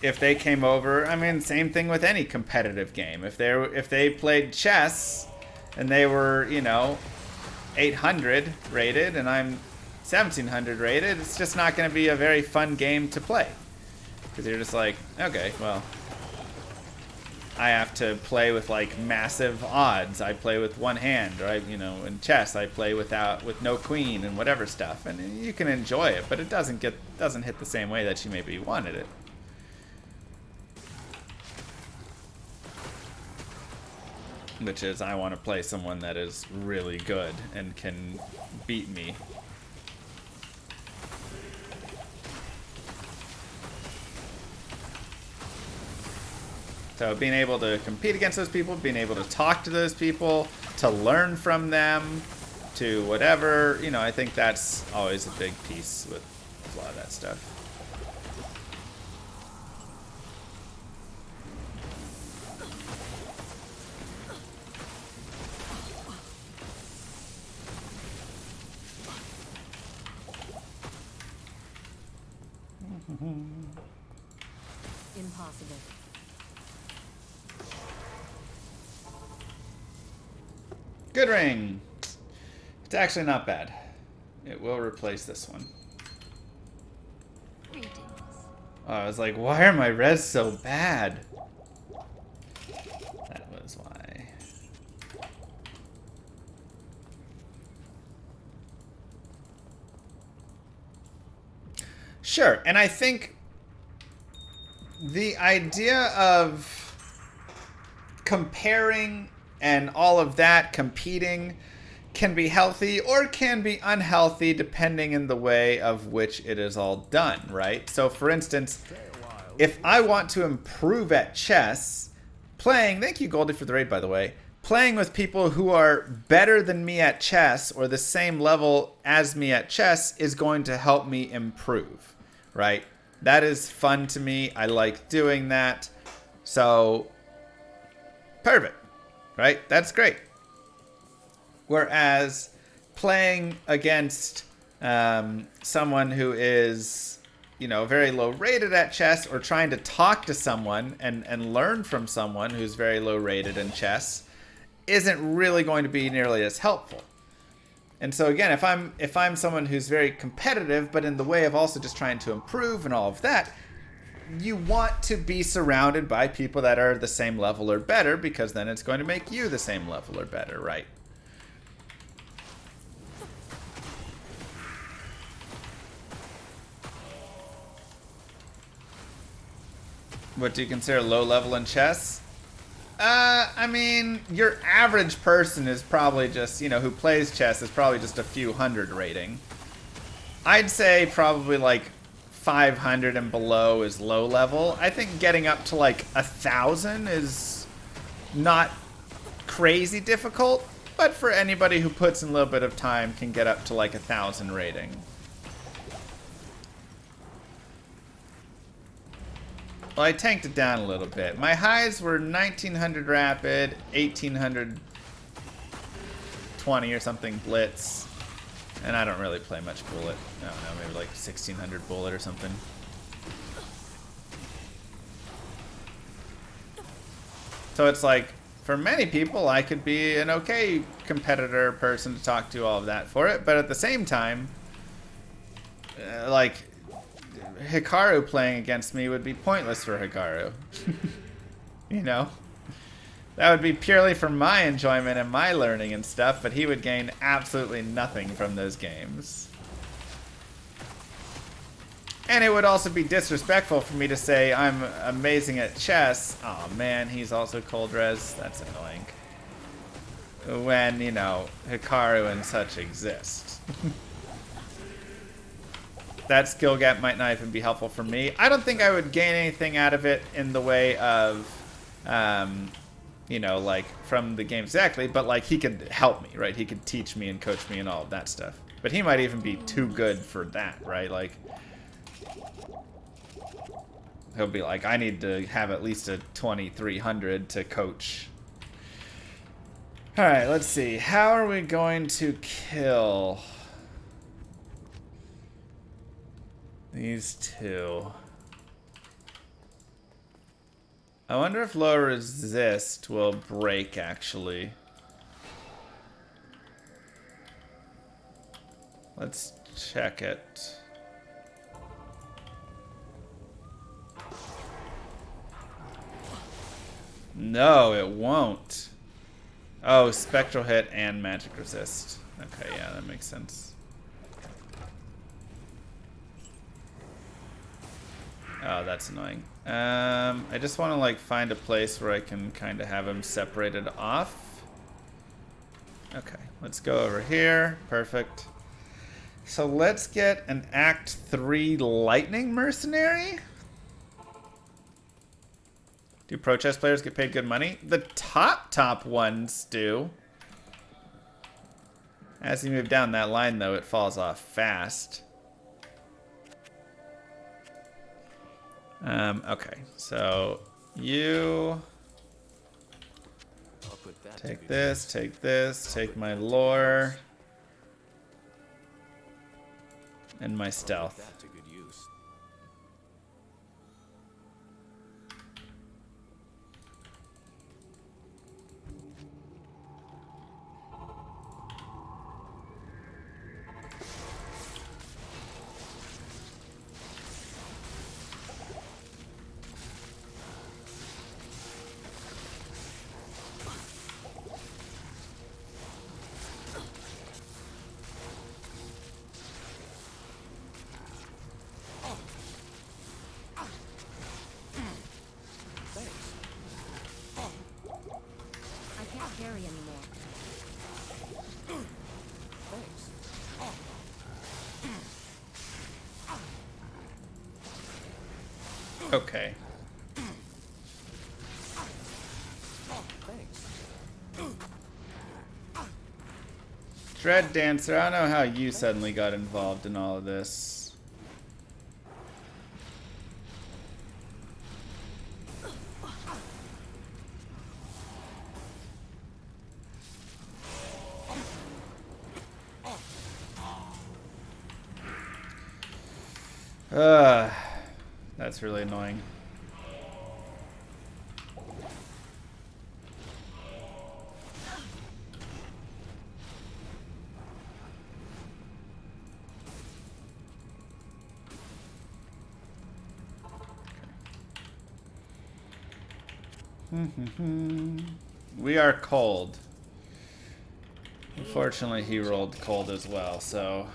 If they came over, I mean, same thing with any competitive game. If they played chess and they were, you know, 800 rated and I'm 1700 rated, it's just not going to be a very fun game to play. Because you're just like, okay, well, I have to play with like massive odds. I play with one hand, or you know, in chess I play with no queen and whatever stuff, and you can enjoy it, but it doesn't hit the same way that you maybe wanted it. Which is, I want to play someone that is really good and can beat me. So being able to compete against those people, being able to talk to those people, to learn from them, to whatever, you know, I think that's always a big piece with a lot of that stuff. Impossible. Good ring. It's actually not bad. It will replace this one. Greetings. Oh, I was like, why are my res so bad? That was why. Sure, and I think the idea of comparing and all of that, competing, can be healthy or can be unhealthy depending in the way of which it is all done, right? So for instance, if I want to improve at chess, playing, thank you Goldie for the raid by the way, playing with people who are better than me at chess or the same level as me at chess is going to help me improve, right? That is fun to me. I like doing that. So, perfect. Right? That's great. Whereas playing against someone who is, you know, very low rated at chess, or trying to talk to someone and learn from someone who's very low rated in chess, isn't really going to be nearly as helpful. And so again, if I'm someone who's very competitive, but in the way of also just trying to improve and all of that, you want to be surrounded by people that are the same level or better, because then it's going to make you the same level or better, right? What do you consider low level in chess? I mean, your average person is probably just, you know, who plays chess is probably just a few hundred rating. I'd say probably like 500 and below is low level. I think getting up to like 1,000 is not crazy difficult, but for anybody who puts in a little bit of time can get up to like 1,000 rating. Well, I tanked it down a little bit. My highs were 1900 rapid, 1820 or something blitz. And I don't really play much bullet. I don't know, maybe like 1600 bullet or something. So it's like, for many people, I could be an okay competitor person to talk to, all of that for it. But at the same time, like, Hikaru playing against me would be pointless for Hikaru. You know? That would be purely for my enjoyment and my learning and stuff, but he would gain absolutely nothing from those games. And it would also be disrespectful for me to say I'm amazing at chess. Oh man, he's also cold res. That's annoying. When, you know, Hikaru and such exist. That skill gap might not even be helpful for me. I don't think I would gain anything out of it in the way of, you know, like, from the game exactly, but, like, he could help me, right? He could teach me and coach me and all of that stuff. But he might even be too good for that, right? Like, he'll be like, I need to have at least a 2300 to coach. Alright, let's see. How are we going to kill these two? I wonder if low resist will break, actually. Let's check it. No, it won't. Oh, spectral hit and magic resist. Okay, yeah, that makes sense. Oh, that's annoying. I just want to like find a place where I can kind of have him separated off. Okay, let's go over here. Perfect. So let's get an Act 3 Lightning Mercenary. Do pro chess players get paid good money? The top ones do. As you move down that line, though, it falls off fast. Okay, so you take this, take my lore, and my stealth. Carry anymore. Thanks. Okay. Thanks. Dread Dancer, I don't know how you suddenly got involved in all of this. That's really annoying. We are cold. Unfortunately, he rolled cold as well, so...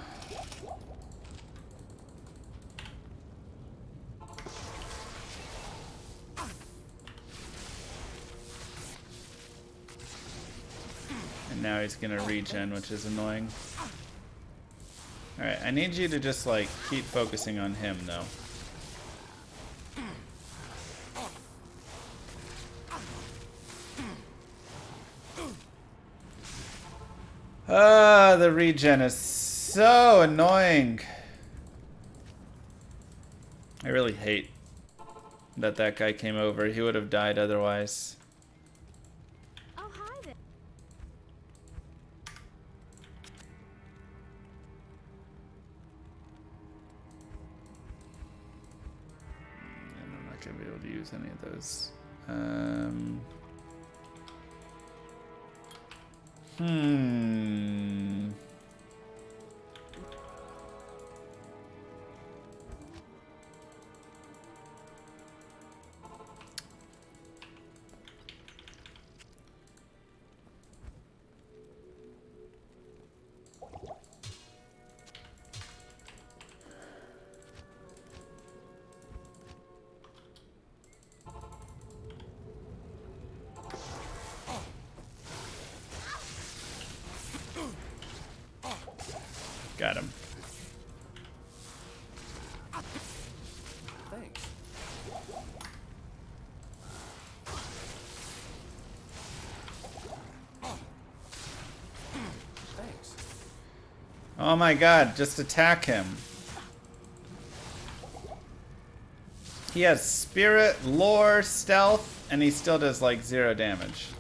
And now he's gonna regen, which is annoying. Alright, I need you to just, like, keep focusing on him, though. Ah, the regen is so annoying. I really hate that that guy came over. He would have died otherwise. Oh, hi there. And I'm not going to be able to use any of those. Got him. Thanks. Thanks. Oh my god, just attack him. He has spirit, lore, stealth, and he still does like 0 damage.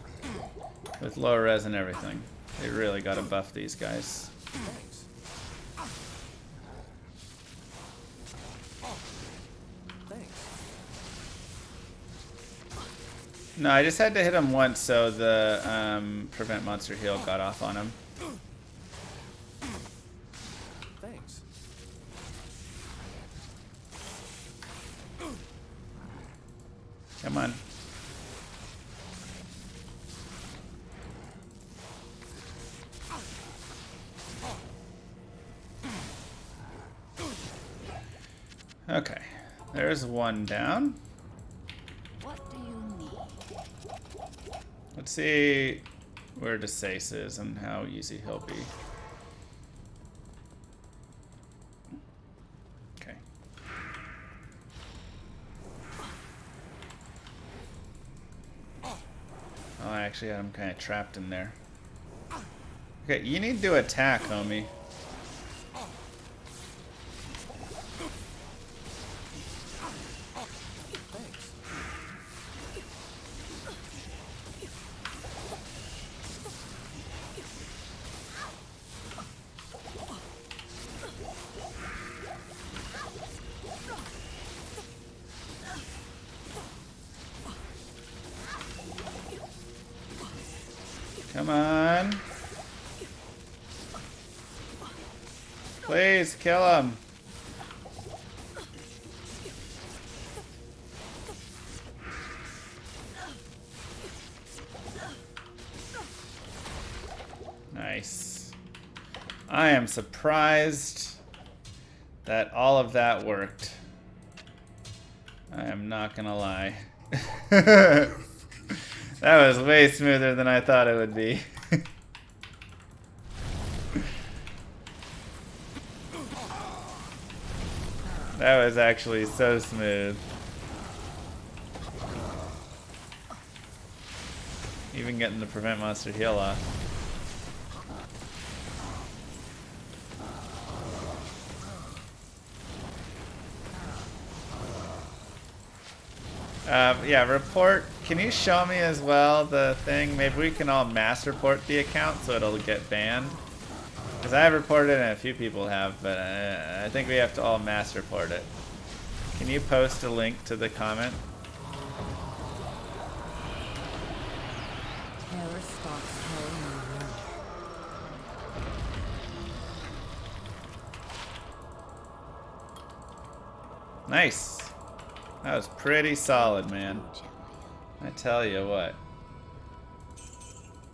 With low res and everything. They really gotta buff these guys. Thanks. Thanks. No, I just had to hit him once so the prevent monster heal got off on him. Thanks. Come on. Okay, there's one down. What do you need? Let's see where Desace is and how easy he'll be. Okay. Oh, I actually had him kind of trapped in there. Okay, you need to attack, homie. Come on. Please kill him. Nice. I am surprised that all of that worked. I am not gonna lie. That was way smoother than I thought it would be. That was actually so smooth. Even getting the prevent monster heal off. Yeah, report. Can you show me as well the thing? Maybe we can all mass report the account so it'll get banned. Because I have reported it and a few people have, but I think we have to all mass report it. Can you post a link to the comment? Terror stalks Halloween. Nice. That was pretty solid, man. I tell you what.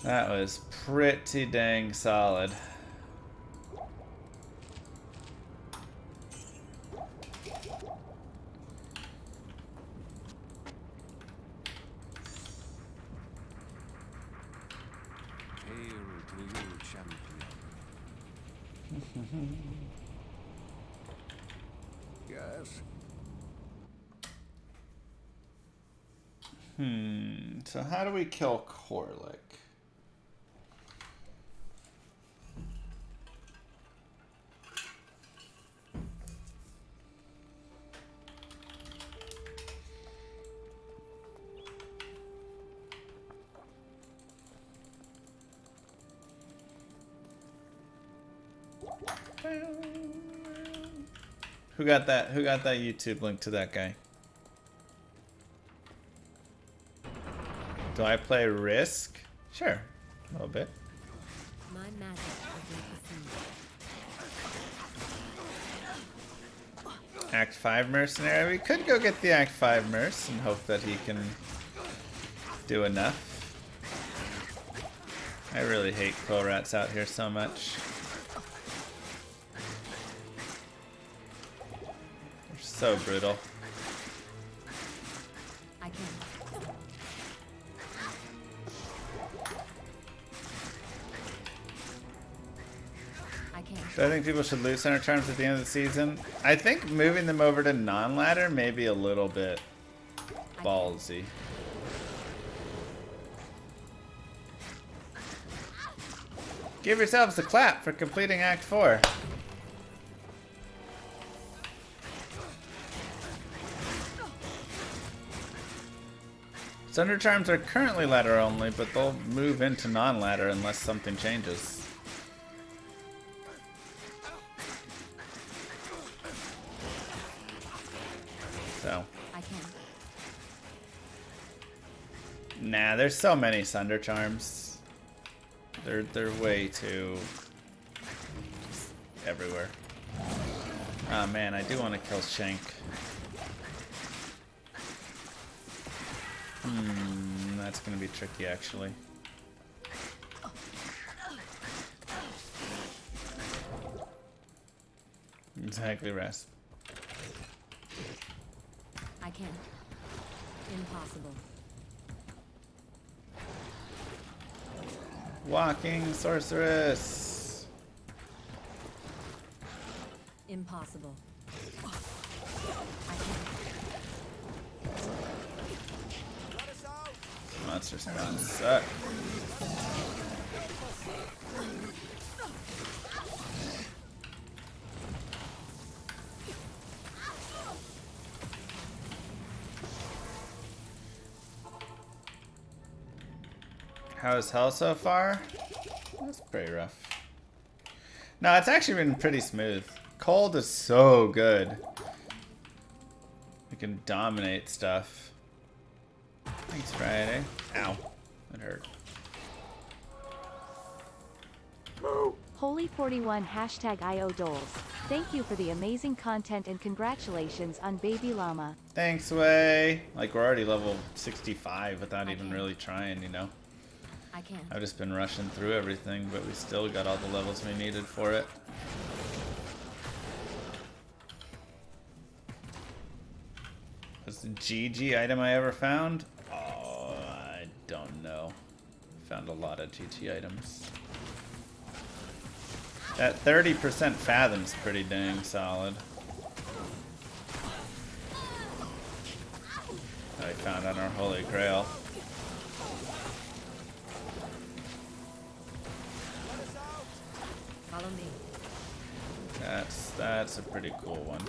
That was pretty dang solid. Hail to you, champion. Yes. So how do we kill Corlick? Who got that? Who got that YouTube link to that guy? Do I play Risk? Sure, a little bit. My magic will break the sea. Act 5 mercenary. We could go get the Act 5 merc and hope that he can do enough. I really hate quill rats out here so much. They're so brutal. I can. I can. So I think people should lose center charms at the end of the season. I think moving them over to non-ladder may be a little bit ballsy. Give yourselves a clap for completing Act 4. Thunder Charms are currently ladder only, but they'll move into non-ladder unless something changes. So. I can. Nah, there's so many Thunder Charms. They're way too just everywhere. Oh man, I do want to kill Shank. That's gonna be tricky actually. Exactly, Rasp. I can. Impossible. Walking sorceress. Impossible. I can. Monster spawns suck. How's hell so far? That's pretty rough. No, it's actually been pretty smooth. Cold is so good. We can dominate stuff. Thanks, Friday. Ow. That hurt. Holy41 hashtag #IODoles. Thank you for the amazing content and congratulations on Baby Llama. Thanks, Way. Like, we're already level 65 without even really trying, you know? I can. I've just been rushing through everything, but we still got all the levels we needed for it. Was the GG item I ever found? Oh, I don't know. Found a lot of GG items. That 30% fathom's pretty dang solid. I found on our Holy Grail. Follow me. That's a pretty cool one.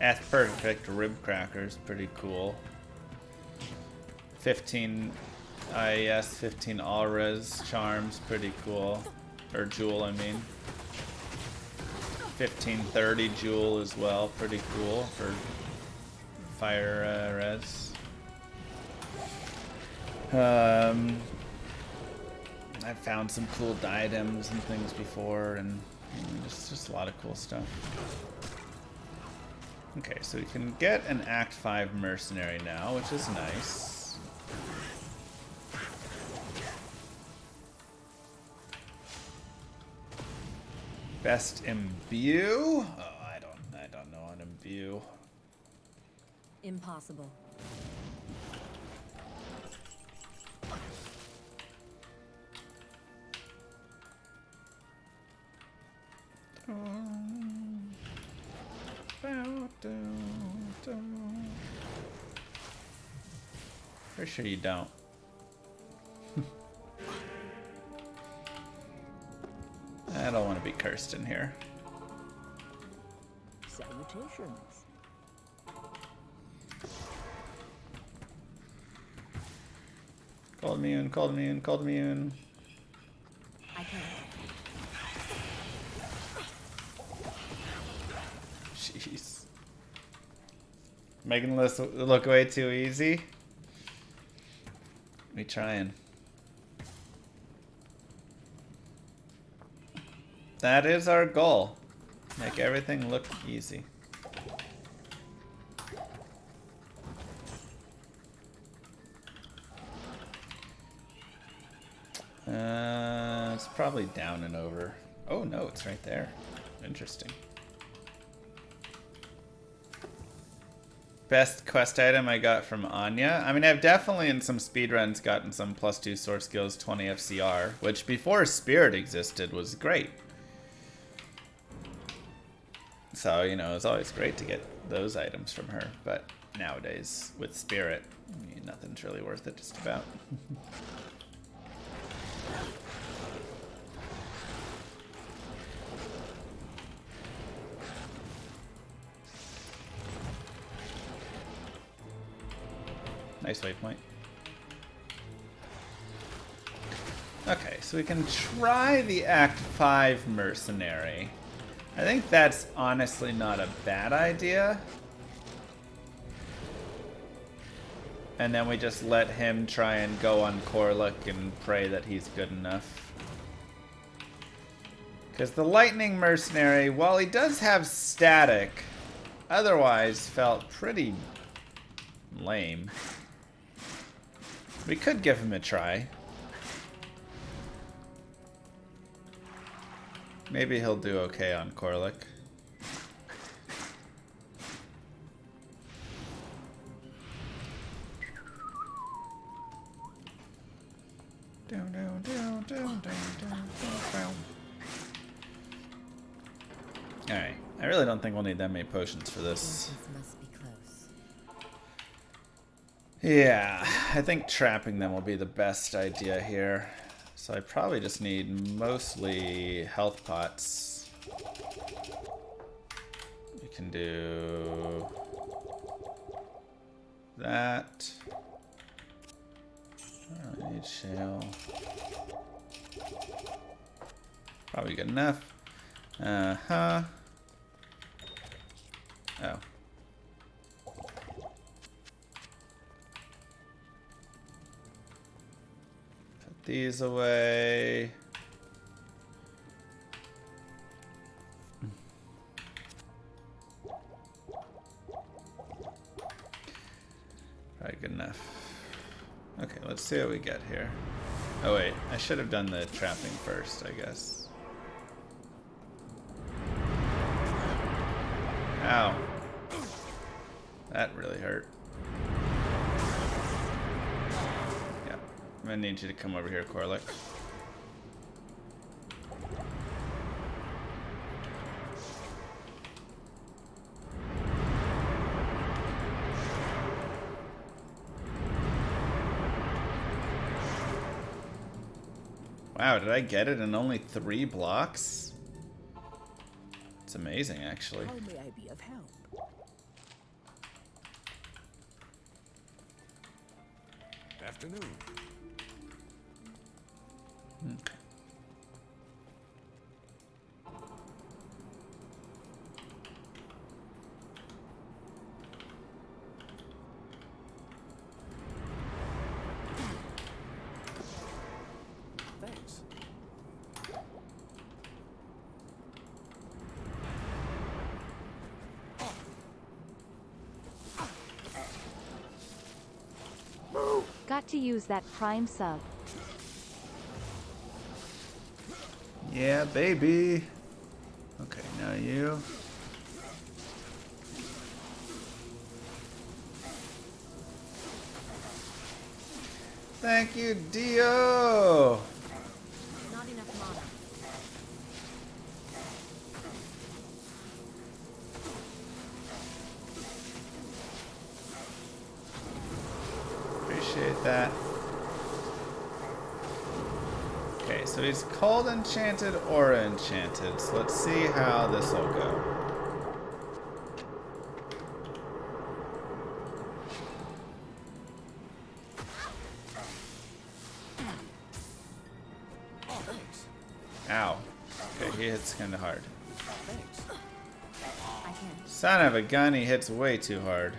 F perfect rib crackers, pretty cool. 15 IES, 15 all res charms, pretty cool. Or jewel, I mean. 1530 jewel as well, pretty cool for fire res. I've found some cool diadems and things before, and just a lot of cool stuff. Okay, so we can get an Act 5 mercenary now, which is nice. Best imbue? Oh, I don't know an imbue. Impossible. Pretty sure you don't. I don't want to be cursed in here. Salutations. Cold immune, cold immune, cold immune. I can. Making this look way too easy. We trying. That is our goal. Make everything look easy. It's probably down and over. Oh no, it's right there. Interesting. Best quest item I got from Anya. I mean, I've definitely in some speedruns gotten some +2 sword skills, 20 FCR, which before Spirit existed was great. So, you know, it's always great to get those items from her. But nowadays, with Spirit, nothing's really worth it just about. Nice waypoint. Okay, so we can try the Act 5 Mercenary. I think that's honestly not a bad idea. And then we just let him try and go on Korluk and pray that he's good enough. Because the Lightning Mercenary, while he does have static, otherwise felt pretty lame. We could give him a try. Maybe he'll do okay on Korluk. Alright, I really don't think we'll need that many potions for this. Must be close. Yeah, I think trapping them will be the best idea here. So I probably just need mostly health pots. We can do that. I need shale. Probably good enough. Uh-huh. Oh. Put these away. Probably good enough. Okay, let's see what we get here. Oh wait, I should have done the trapping first, I guess. Ow. That really hurt. Yeah, I'm gonna need you to come over here, Korluk. Wow, did I get it in only 3 blocks? It's amazing, actually. How may I be of help? Afternoon. Okay. Thanks. Got to use that prime sub. Yeah, baby. Okay, now you. Thank you, Dio. Not enough mana. Appreciate that. Okay, so he's cold enchanted, aura enchanted. So let's see how this will go. Thanks. Ow. Okay, he hits kind of hard. Thanks. I can't. Son of a gun, he hits way too hard.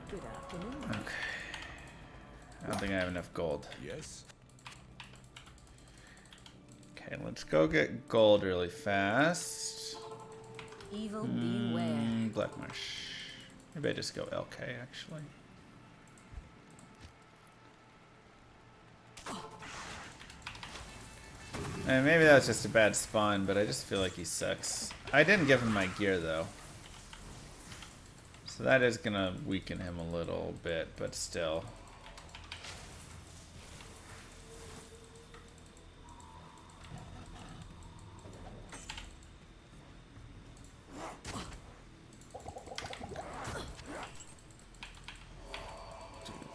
Good afternoon. Okay. I don't think I have enough gold. Yes. Okay, let's go get gold really fast. Evil beware. Black Marsh. Maybe I just go LK actually. And maybe that was just a bad spawn, but I just feel like he sucks. I didn't give him my gear though. So that is gonna weaken him a little bit, but still.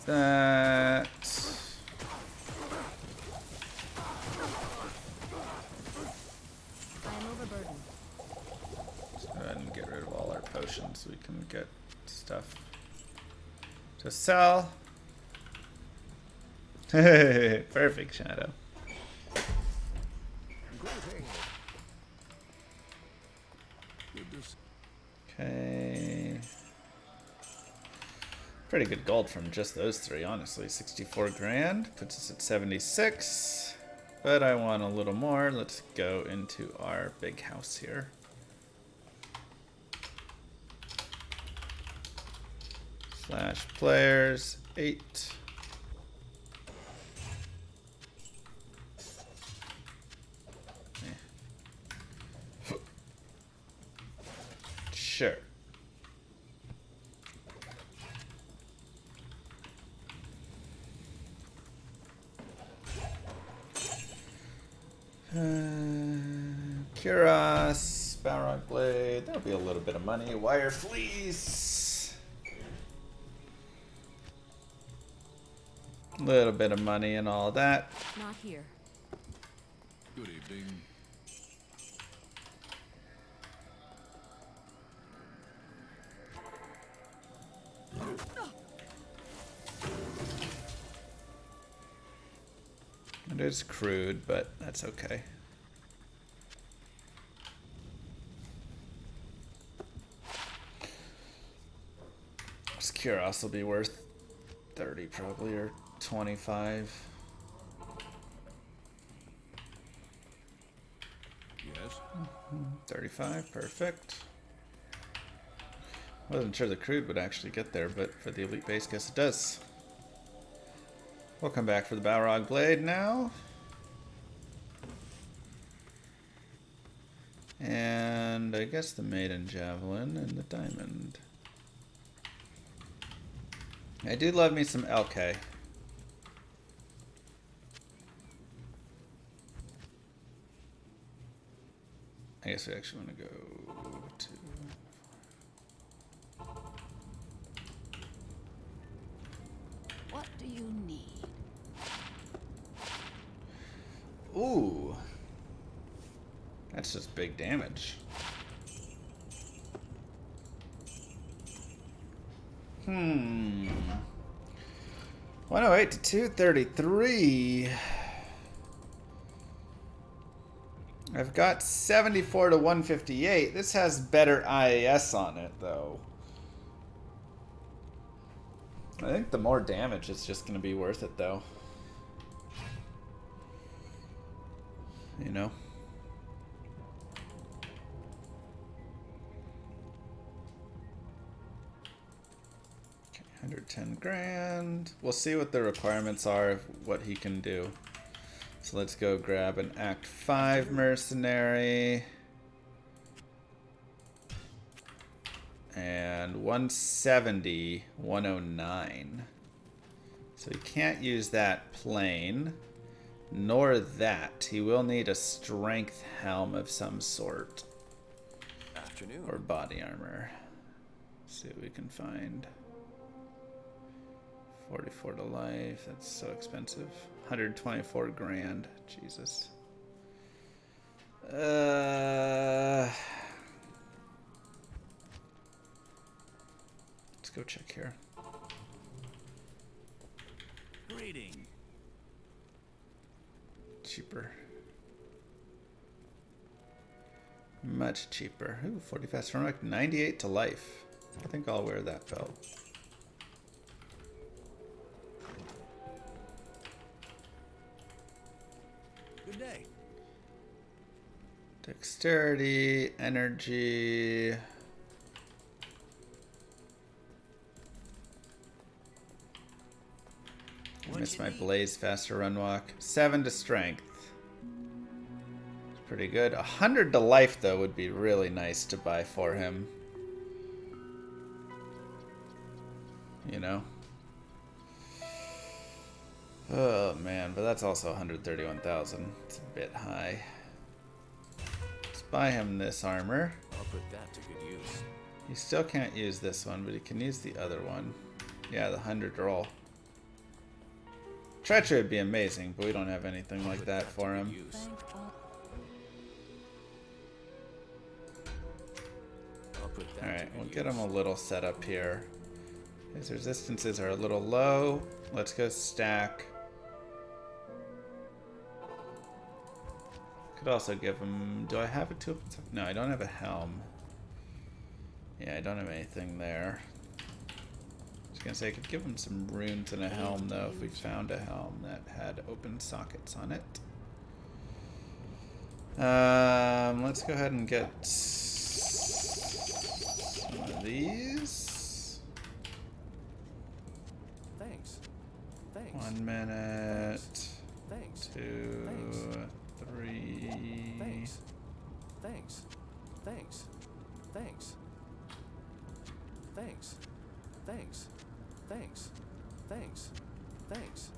That. I am overburdened. Let's go ahead and get rid of all our potions so we can get stuff to sell. Perfect, Shadow. Greeting. Good to see. Okay. Pretty good gold from just those three, honestly. 64 grand puts us at 76. But I want a little more. Let's go into our big house here. Slash players 8. Sure. Kuros, Balrog Blade, that'll be a little bit of money. Wire Fleece. Little bit of money and all that. Not here. Good evening. It is crude, but that's okay. This Kuros will be worth 30 probably, or 25. Yes. 35, perfect. Wasn't sure the crude would actually get there, but for the elite base, guess it does. We'll come back for the Balrog Blade now. And I guess the Maiden Javelin and the Diamond. I do love me some LK. I guess we actually want to go to... What do you need? Ooh. That's just big damage. 108 to 233. I've got 74 to 158. This has better IAS on it, though. I think the more damage is just going to be worth it, though. You know? Okay, 110 grand. We'll see what the requirements are of what he can do. So let's go grab an Act 5 mercenary. And 170, 109. So he can't use that plain, nor that. He will need a strength helm of some sort. Afternoon. Or body armor. Let's see what we can find. 44 to life. That's so expensive. 124 grand. Jesus. Let's go check here. Greeting. Cheaper. Much cheaper. Ooh, 40 fast from 98 to life. I think I'll wear that belt. Good day. Dexterity, energy. I missed my blaze faster run walk. 7 to strength. It's pretty good. 100 to life though would be really nice to buy for him. You know? Oh man, but that's also 131,000. It's a bit high. Let's buy him this armor. I'll put that to good use. He still can't use this one, but he can use the other one. Yeah, the 100 roll. Treachery would be amazing, but we don't have anything like that for him. Alright, we'll get him a little set up here. His resistances are a little low. Let's go stack. Could also give him... Do I have a two? No, I don't have a helm. Yeah, I don't have anything there. I was gonna say I could give him some runes and a helm though if we found a helm that had open sockets on it. Let's go ahead and get some of these. Thanks. 1 minute. Thanks. 2, 3. Thanks. Thanks. Thanks. Thanks. Thanks. Thanks. Thanks. Thanks. Thanks.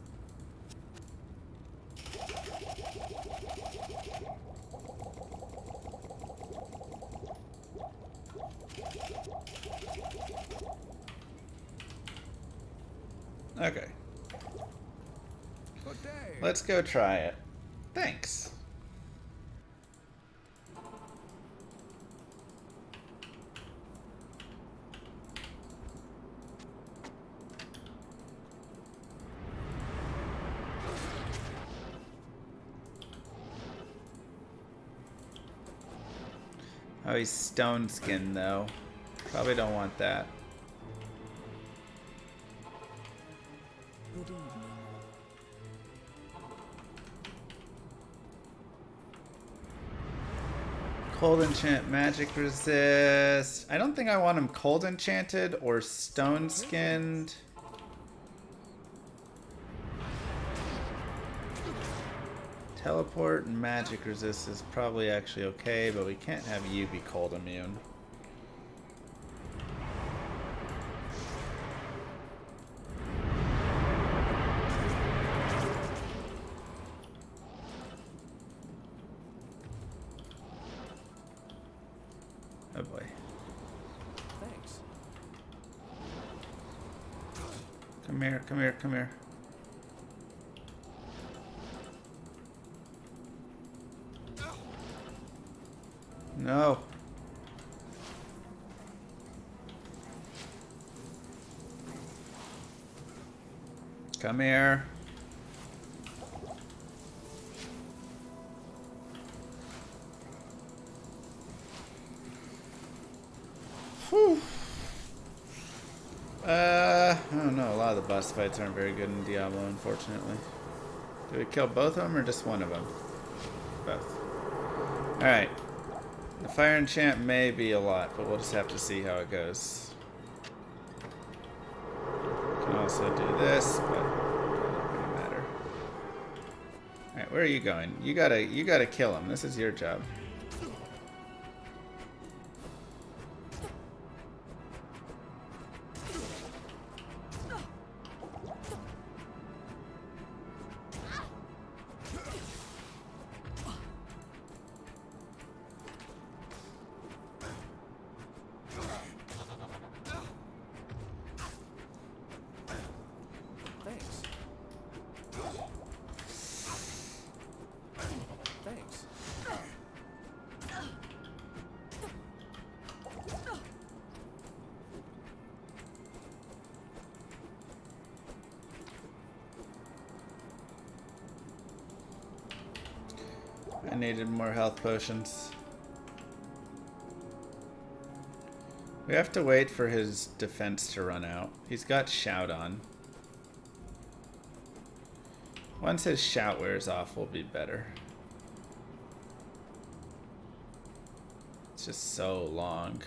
Okay. Good day. Let's go try it. Thanks. Oh, he's stone skinned though. Probably don't want that. Good evening. Cold enchant, magic resist. I don't think I want him cold enchanted or stone skinned. Teleport and magic resist is probably actually okay, but we can't have you be cold immune. Oh boy. Thanks. Come here, come here, come here. No. Come here. Whew. I don't know. A lot of the boss fights aren't very good in Diablo, unfortunately. Did we kill both of them or just one of them? Both. Alright. The fire enchant may be a lot, but we'll just have to see how it goes. Can also do this, but not gonna matter. Alright, where are you going? You gotta kill him. This is your job. Thanks. Thanks. I needed more health potions. We have to wait for his defense to run out. He's got shout on. Once his shout wears off, we'll be better. It's just so long.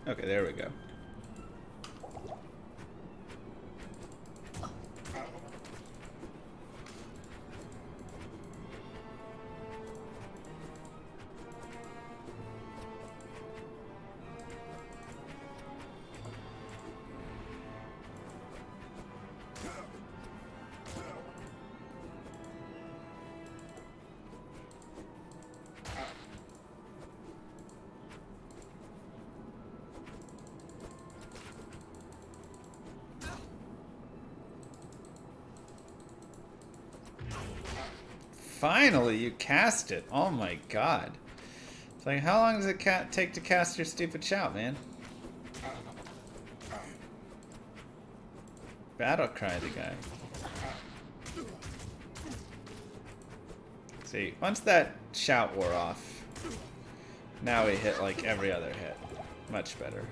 Okay, there we go. Finally, you cast it. Oh my god. It's like, how long does it take to cast your stupid shout, man? Battle cry the guy. See, once that shout wore off, now we hit like every other hit. Much better.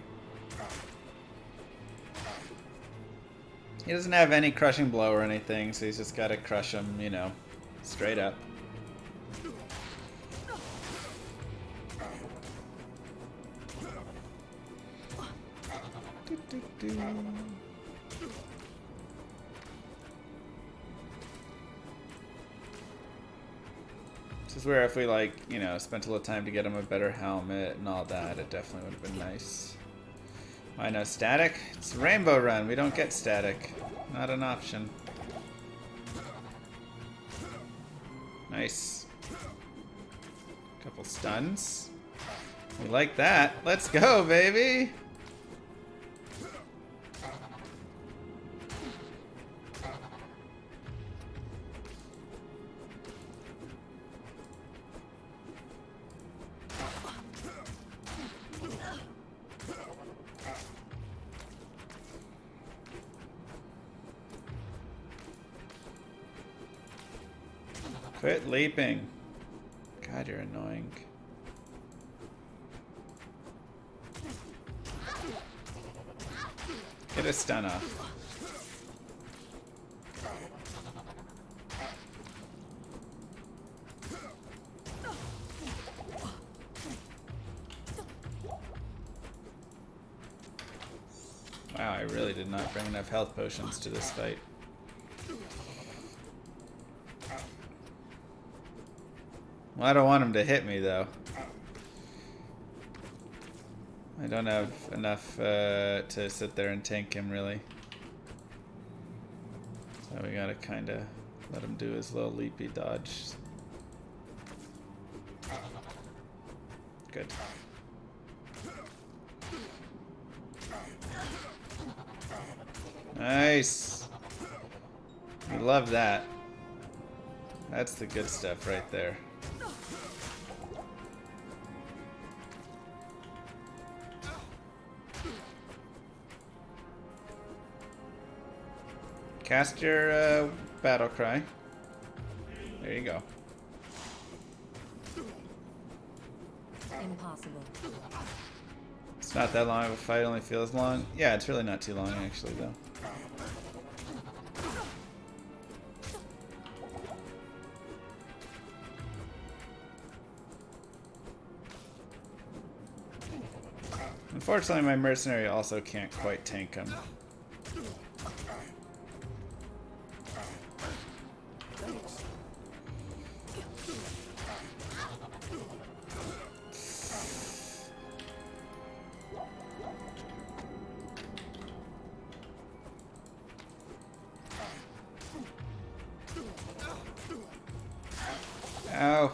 He doesn't have any crushing blow or anything, so he's just got to crush him, you know, straight up. This is where if we, like, you know, spent a little time to get him a better helmet and all that, it definitely would have been nice. Why no static? It's a rainbow run. We don't get static. Not an option. Nice. Couple stuns. We like that. Let's go, baby! Quit leaping. God, you're annoying. Get a stun off. Wow, I really did not bring enough health potions to this fight. Well, I don't want him to hit me, though. I don't have enough to sit there and tank him, really. So we gotta kind of let him do his little leapy dodge. Good. Nice! We love that. That's the good stuff right there. Cast your battle cry. There you go. Impossible. It's not that long of a fight, only feels long. Yeah, it's really not too long actually though. Unfortunately, my mercenary also can't quite tank him. Ow.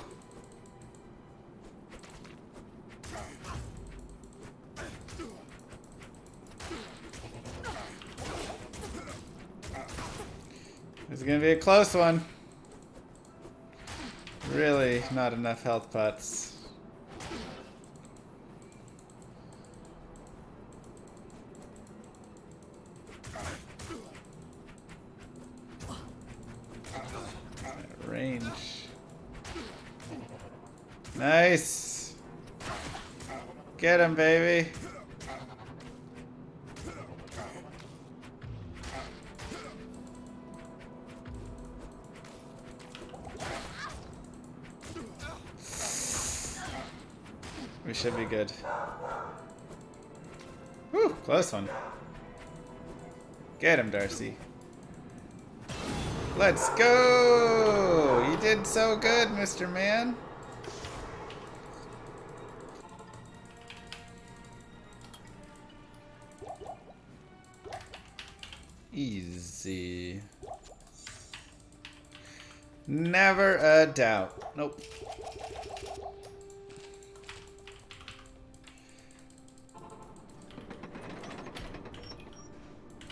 This is gonna be a close one. Really not enough health pots. Nice. Get him, baby. We should be good. Whew, close one. Get him, Darcy. Let's go! You did so good, Mr. Man. Easy. Never a doubt. Nope.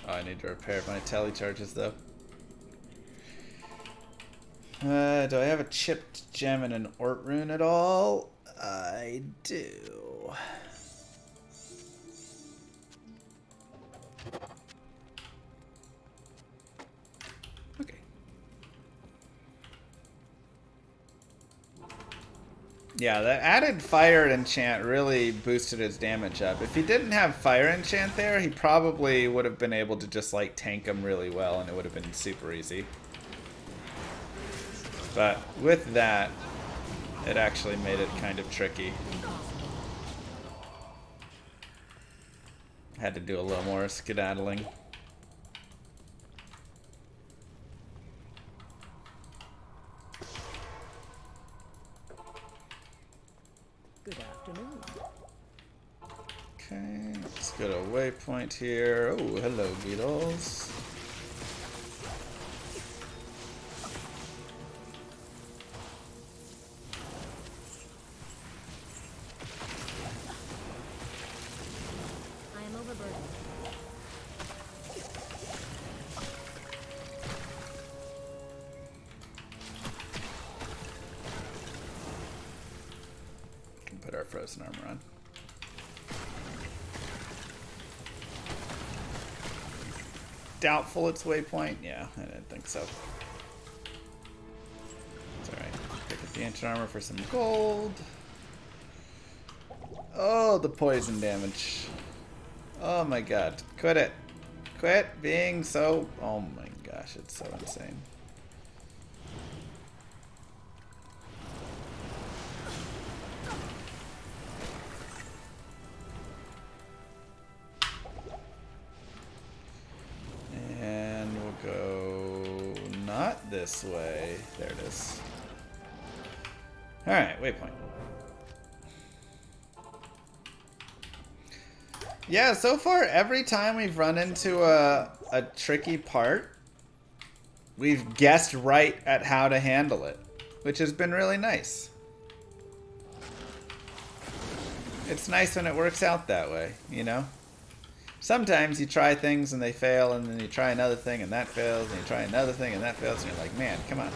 Oh, I need to repair my tele charges though. Do I have a chipped gem and an Ort rune at all? I do. Okay. Yeah, the added fire enchant really boosted his damage up. If he didn't have fire enchant there, he probably would have been able to just like tank him really well and it would have been super easy. But with that, it actually made it kind of tricky. Had to do a little more skedaddling. Good afternoon. Okay, let's get a waypoint here. Oh, hello, beetles. I am overburdened. Can put our frozen armor on. Doubtful it's waypoint. Yeah, I didn't think so. It's alright. Pick up the ancient armor for some gold. Oh, the poison damage. Oh my god. Quit it. Quit being so... Oh my gosh, it's so insane. And we'll go not this way. There it is. Alright, waypoint. Yeah, so far every time we've run into a tricky part, we've guessed right at how to handle it, which has been really nice. It's nice when it works out that way, you know? Sometimes you try things and they fail, and then you try another thing and that fails, and you try another thing and that fails, and you're like, man, come on.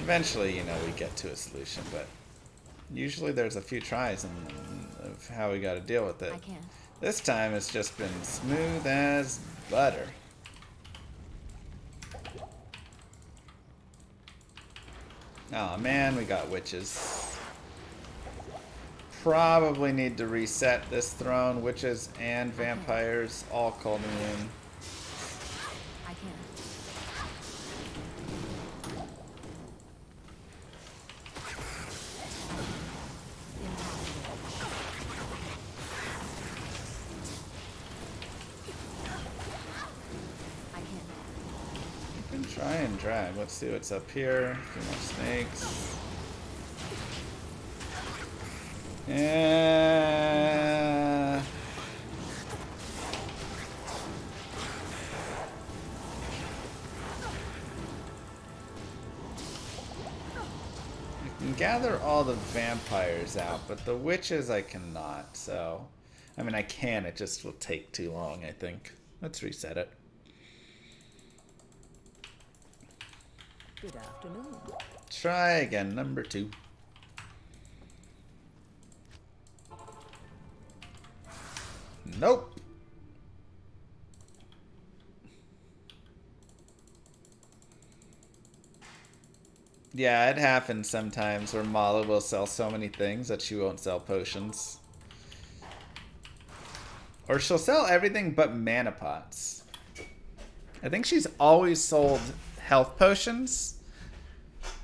Eventually, you know, we get to a solution, but usually there's a few tries of how we got to deal with it. I can. This time it's just been smooth as butter. Oh man, we got witches. Probably need to reset this throne. Witches and vampires all called me in. I can. I can. You can try and drag. Let's see what's up here. A few more snakes. Yeah. You can gather all the vampires out, but the witches I cannot, so... I mean, I can, it just will take too long, I think. Let's reset it. Good afternoon. Try again, number 2. Nope. Yeah, it happens sometimes where Mala will sell so many things that she won't sell potions. Or she'll sell everything but mana pots. I think she's always sold health potions,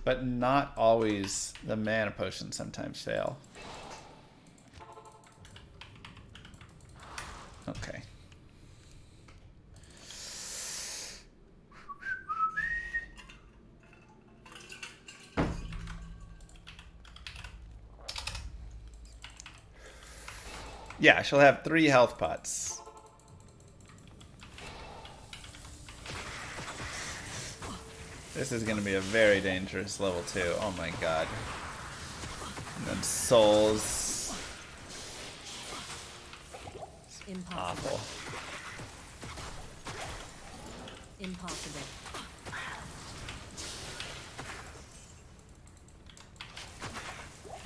but not always the mana potions sometimes fail. Okay. Yeah, she'll have 3 health pots. This is going to be a very dangerous level 2. Oh my god. And then souls. Impossible. Awful. Impossible.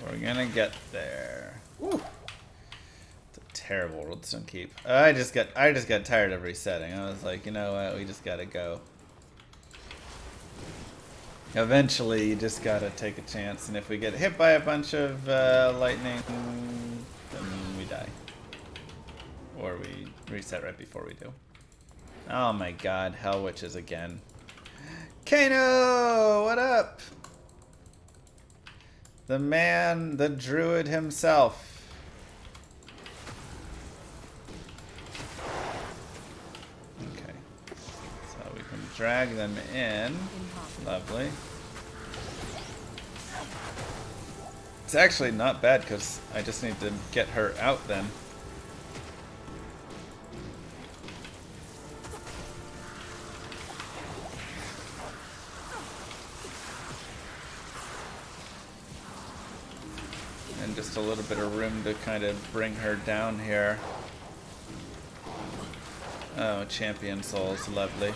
We're gonna get there. Woo. It's a terrible redstone keep. I just got tired of resetting. I was like, you know what, we just gotta go. Eventually, you just gotta take a chance, and if we get hit by a bunch of lightning, then we die. Or we reset right before we do. Oh my god, Hell Witches again. Kano! What up? The man, the druid himself. Okay. So we can drag them in. Lovely. It's actually not bad because I just need to get her out then. And just a little bit of room to kind of bring her down here. Oh, champion souls, lovely.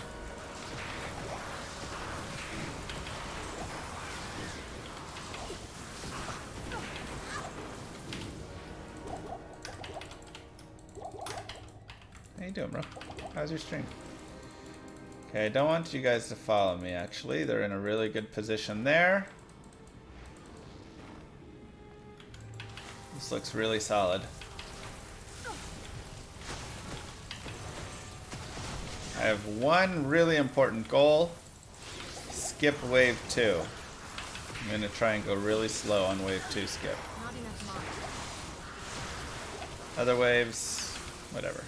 How you doing, bro? How's your stream? Okay, I don't want you guys to follow me, actually. They're in a really good position there. This looks really solid. I have one really important goal. Skip wave 2. I'm going to try and go really slow on wave 2 skip. Not enough mana. Other waves, whatever.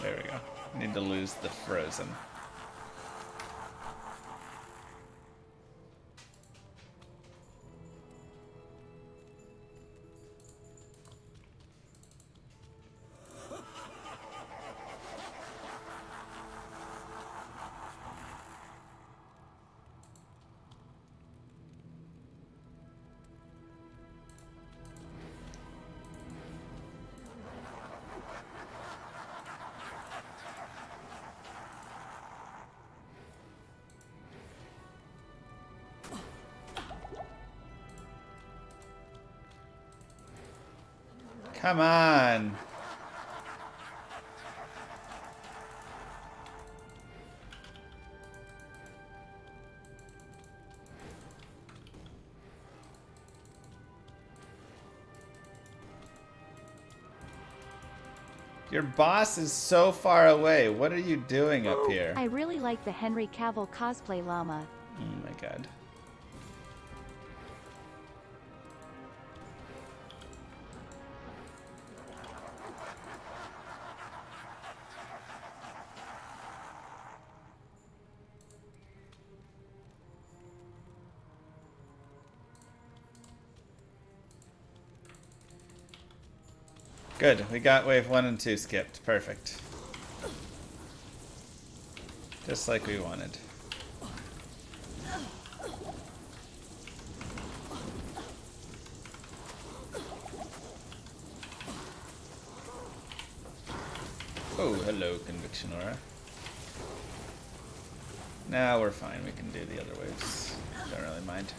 There we go. Need to lose the frozen. Come on. Your boss is so far away. What are you doing up here? I really like the Henry Cavill cosplay llama. Oh my god. Good, we got wave 1 and 2 skipped. Perfect. Just like we wanted. Oh, hello, Conviction Aura. No, we're fine. We can do the other waves. Don't really mind.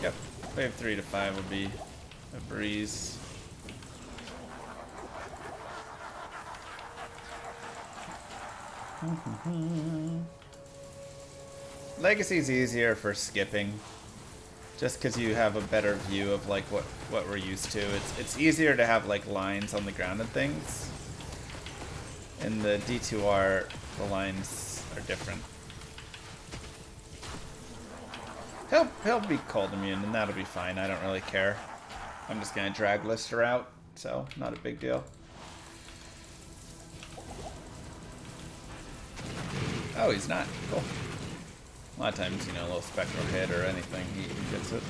Yep. Wave 3 to 5 would be a breeze. Legacy's easier for skipping, just because you have a better view of like what we're used to. It's easier to have like lines on the ground and things. In the D2R, the lines are different. He'll be cold immune, and that'll be fine. I don't really care. I'm just gonna drag Lister out, so not a big deal. Oh, he's not. Cool. A lot of times, you know, a little spectral hit or anything, he gets it.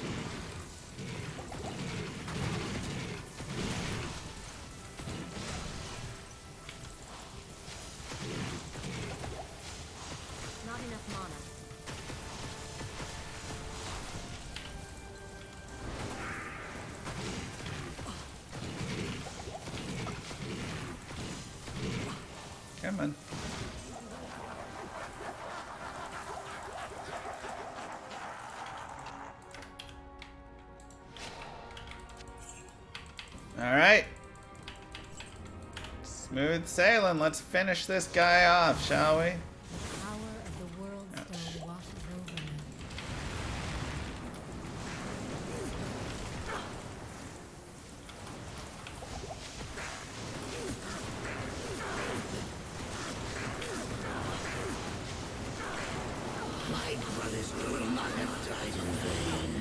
Not enough mana. Come on. Alright. Smooth sailing. Let's finish this guy off, shall we? The power of the world stone washes over me. My brothers will not have died in vain.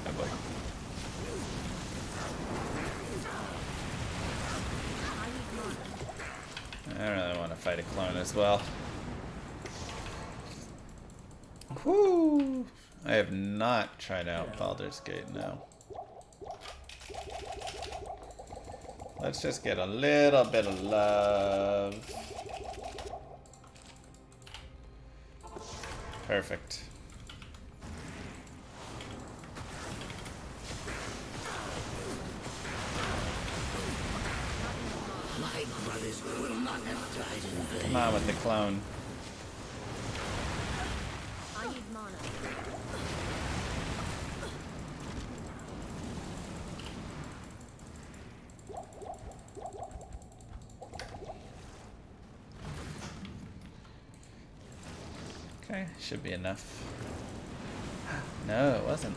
Oh boy. I don't really want to fight a clone as well. Whoo! I have not tried out Baldur's Gate, no. Let's just get a little bit of love. Perfect. My brothers will not have died in vain. Come on with the clone. I need mana. Okay, should be enough. No, it wasn't.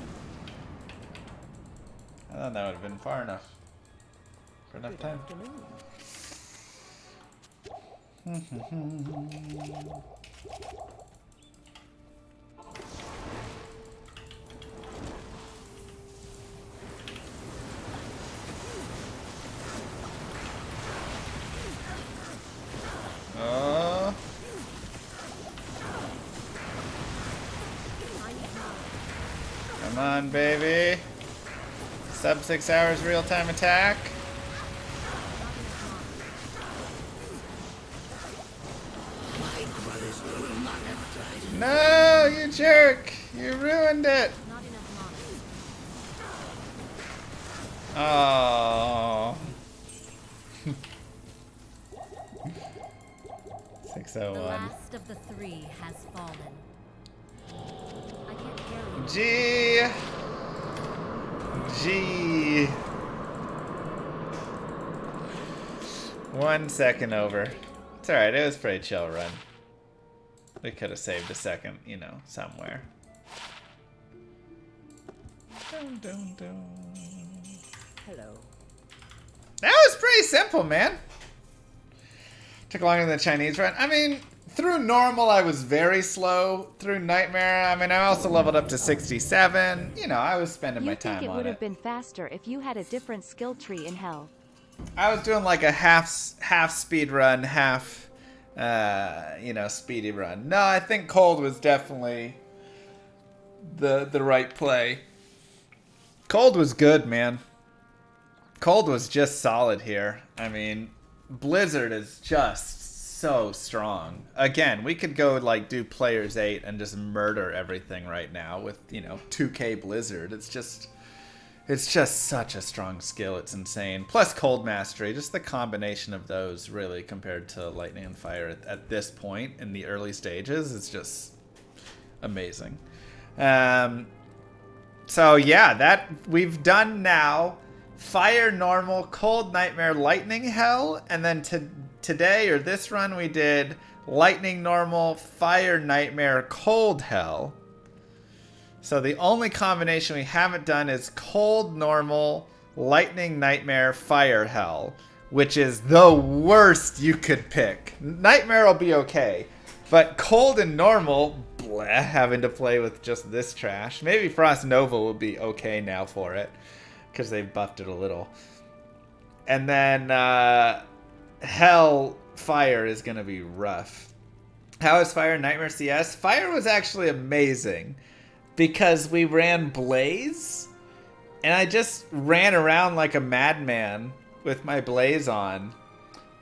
I thought that would have been far enough. For enough time. Oh. Come on, baby. Sub 6 hours real-time attack. My brothers will not have died in No, you jerk! You ruined it! Not enough mana. Oh. The 601. last of the three has fallen. I can't carry it. G. G. 1 second over. It's alright, it was a pretty chill run. We could have saved a second, you know, somewhere. Dun, dun, dun. Hello. That was pretty simple, man. Took longer than the Chinese run. I mean, through normal, I was very slow. Through Nightmare, I mean, I also leveled up to 67. You know, I was spending my You think time it on would it. have been faster if you had a different skill tree in Hell. I was doing like a half speed run, half, you know, speedy run. No, I think Cold was definitely the right play. Cold was good, man. Cold was just solid here. I mean, Blizzard is just so strong. Again, we could go like do Players 8 and just murder everything right now with, you know, 2K Blizzard. It's just, It's just such a strong skill. It's insane. Plus Cold Mastery. Just the combination of those, really, compared to Lightning and Fire at this point in the early stages, is just amazing. So, yeah, that we've done now. Fire, Normal, Cold, Nightmare, Lightning, Hell. And then today, or this run, we did Lightning, Normal, Fire, Nightmare, Cold, Hell. So the only combination we haven't done is Cold, Normal, Lightning, Nightmare, Fire, Hell, which is the worst you could pick. Nightmare will be okay, but Cold and Normal, bleh, having to play with just this trash. Maybe Frost Nova will be okay now for it, because they've buffed it a little. And then Hell, Fire is going to be rough. How is Fire Nightmare CS? Fire was actually amazing. Because we ran Blaze, and I just ran around like a madman with my Blaze on.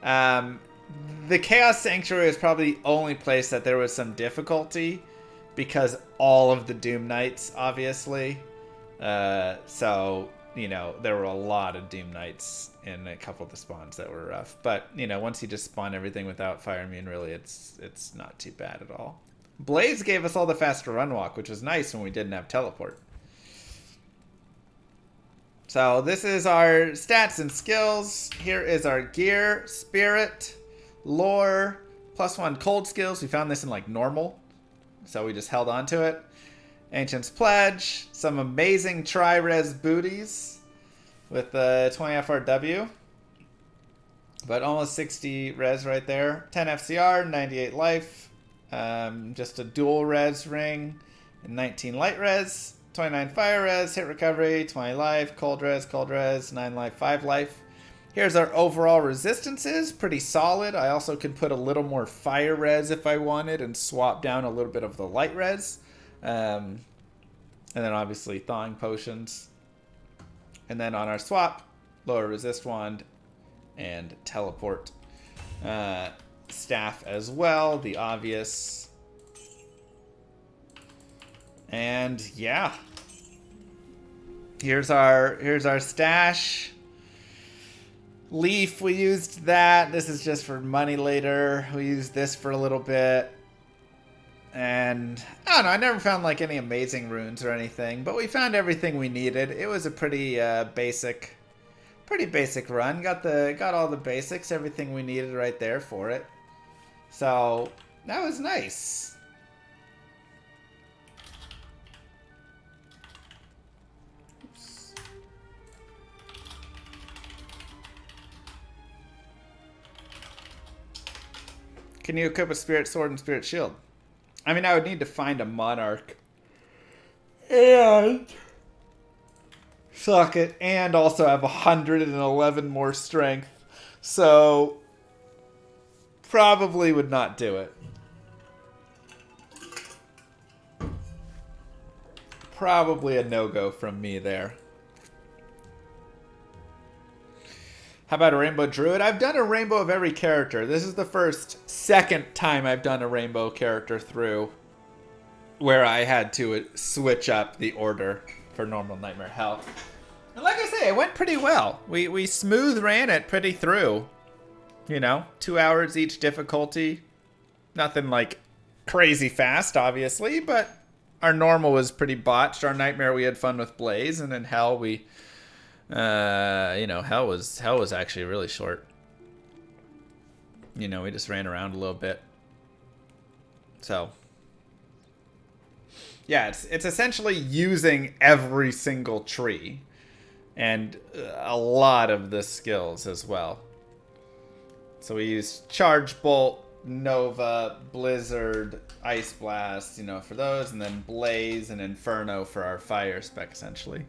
The Chaos Sanctuary is probably the only place that there was some difficulty, because all of the Doom Knights, obviously. So, you know, there were a lot of Doom Knights in a couple of the spawns that were rough. But, you know, once you just spawn everything without Fire Immune, really, it's not too bad at all. Blaze gave us all the faster run walk, which was nice when we didn't have teleport. So this is our stats and skills. Here is our gear, spirit, lore, +1 cold skills. We found this in like normal, so we just held on to it. Ancient's Pledge, some amazing tri-res booties with the 20 FRW. But almost 60 res right there. 10 FCR, 98 life. Just a dual res ring, and 19 light res, 29 fire res, hit recovery, 20 life, cold res, 9 life, 5 life. Here's our overall resistances, pretty solid. I also could put a little more fire res if I wanted and swap down a little bit of the light res. And then obviously thawing potions. And then on our swap, lower resist wand and teleport. Staff as well, the obvious. And yeah, here's our stash. Leaf, we used that. This is just for money later. We used this for a little bit. And I don't know, I never found like any amazing runes or anything, but we found everything we needed. It was a pretty basic run. Got all the basics, everything we needed right there for it. So that was nice. Oops. Can you equip a Spirit Sword and Spirit Shield? I mean, I would need to find a Monarch. And suck it. And also have 111 more strength. So probably would not do it. Probably a no-go from me there. How about a Rainbow Druid? I've done a Rainbow of every character. This is the second time I've done a Rainbow character through where I had to switch up the order for normal, nightmare, hell. And like I say, it went pretty well. We smooth ran it pretty through. You know, 2 hours each difficulty. Nothing like crazy fast, obviously, but our normal was pretty botched. Our nightmare, we had fun with Blaze, and then hell, we, you know, hell was actually really short. You know, we just ran around a little bit. So, yeah, it's essentially using every single tree, and a lot of the skills as well. So we used Charge Bolt, Nova, Blizzard, Ice Blast, you know, for those, and then Blaze and Inferno for our fire spec, essentially.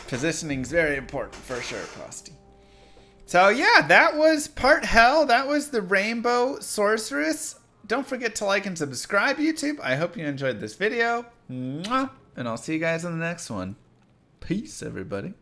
Positioning's very important, for sure, Posty. So yeah, that was part hell. That was the Rainbow Sorceress. Don't forget to like and subscribe, YouTube. I hope you enjoyed this video. Mwah! And I'll see you guys in the next one. Peace, everybody.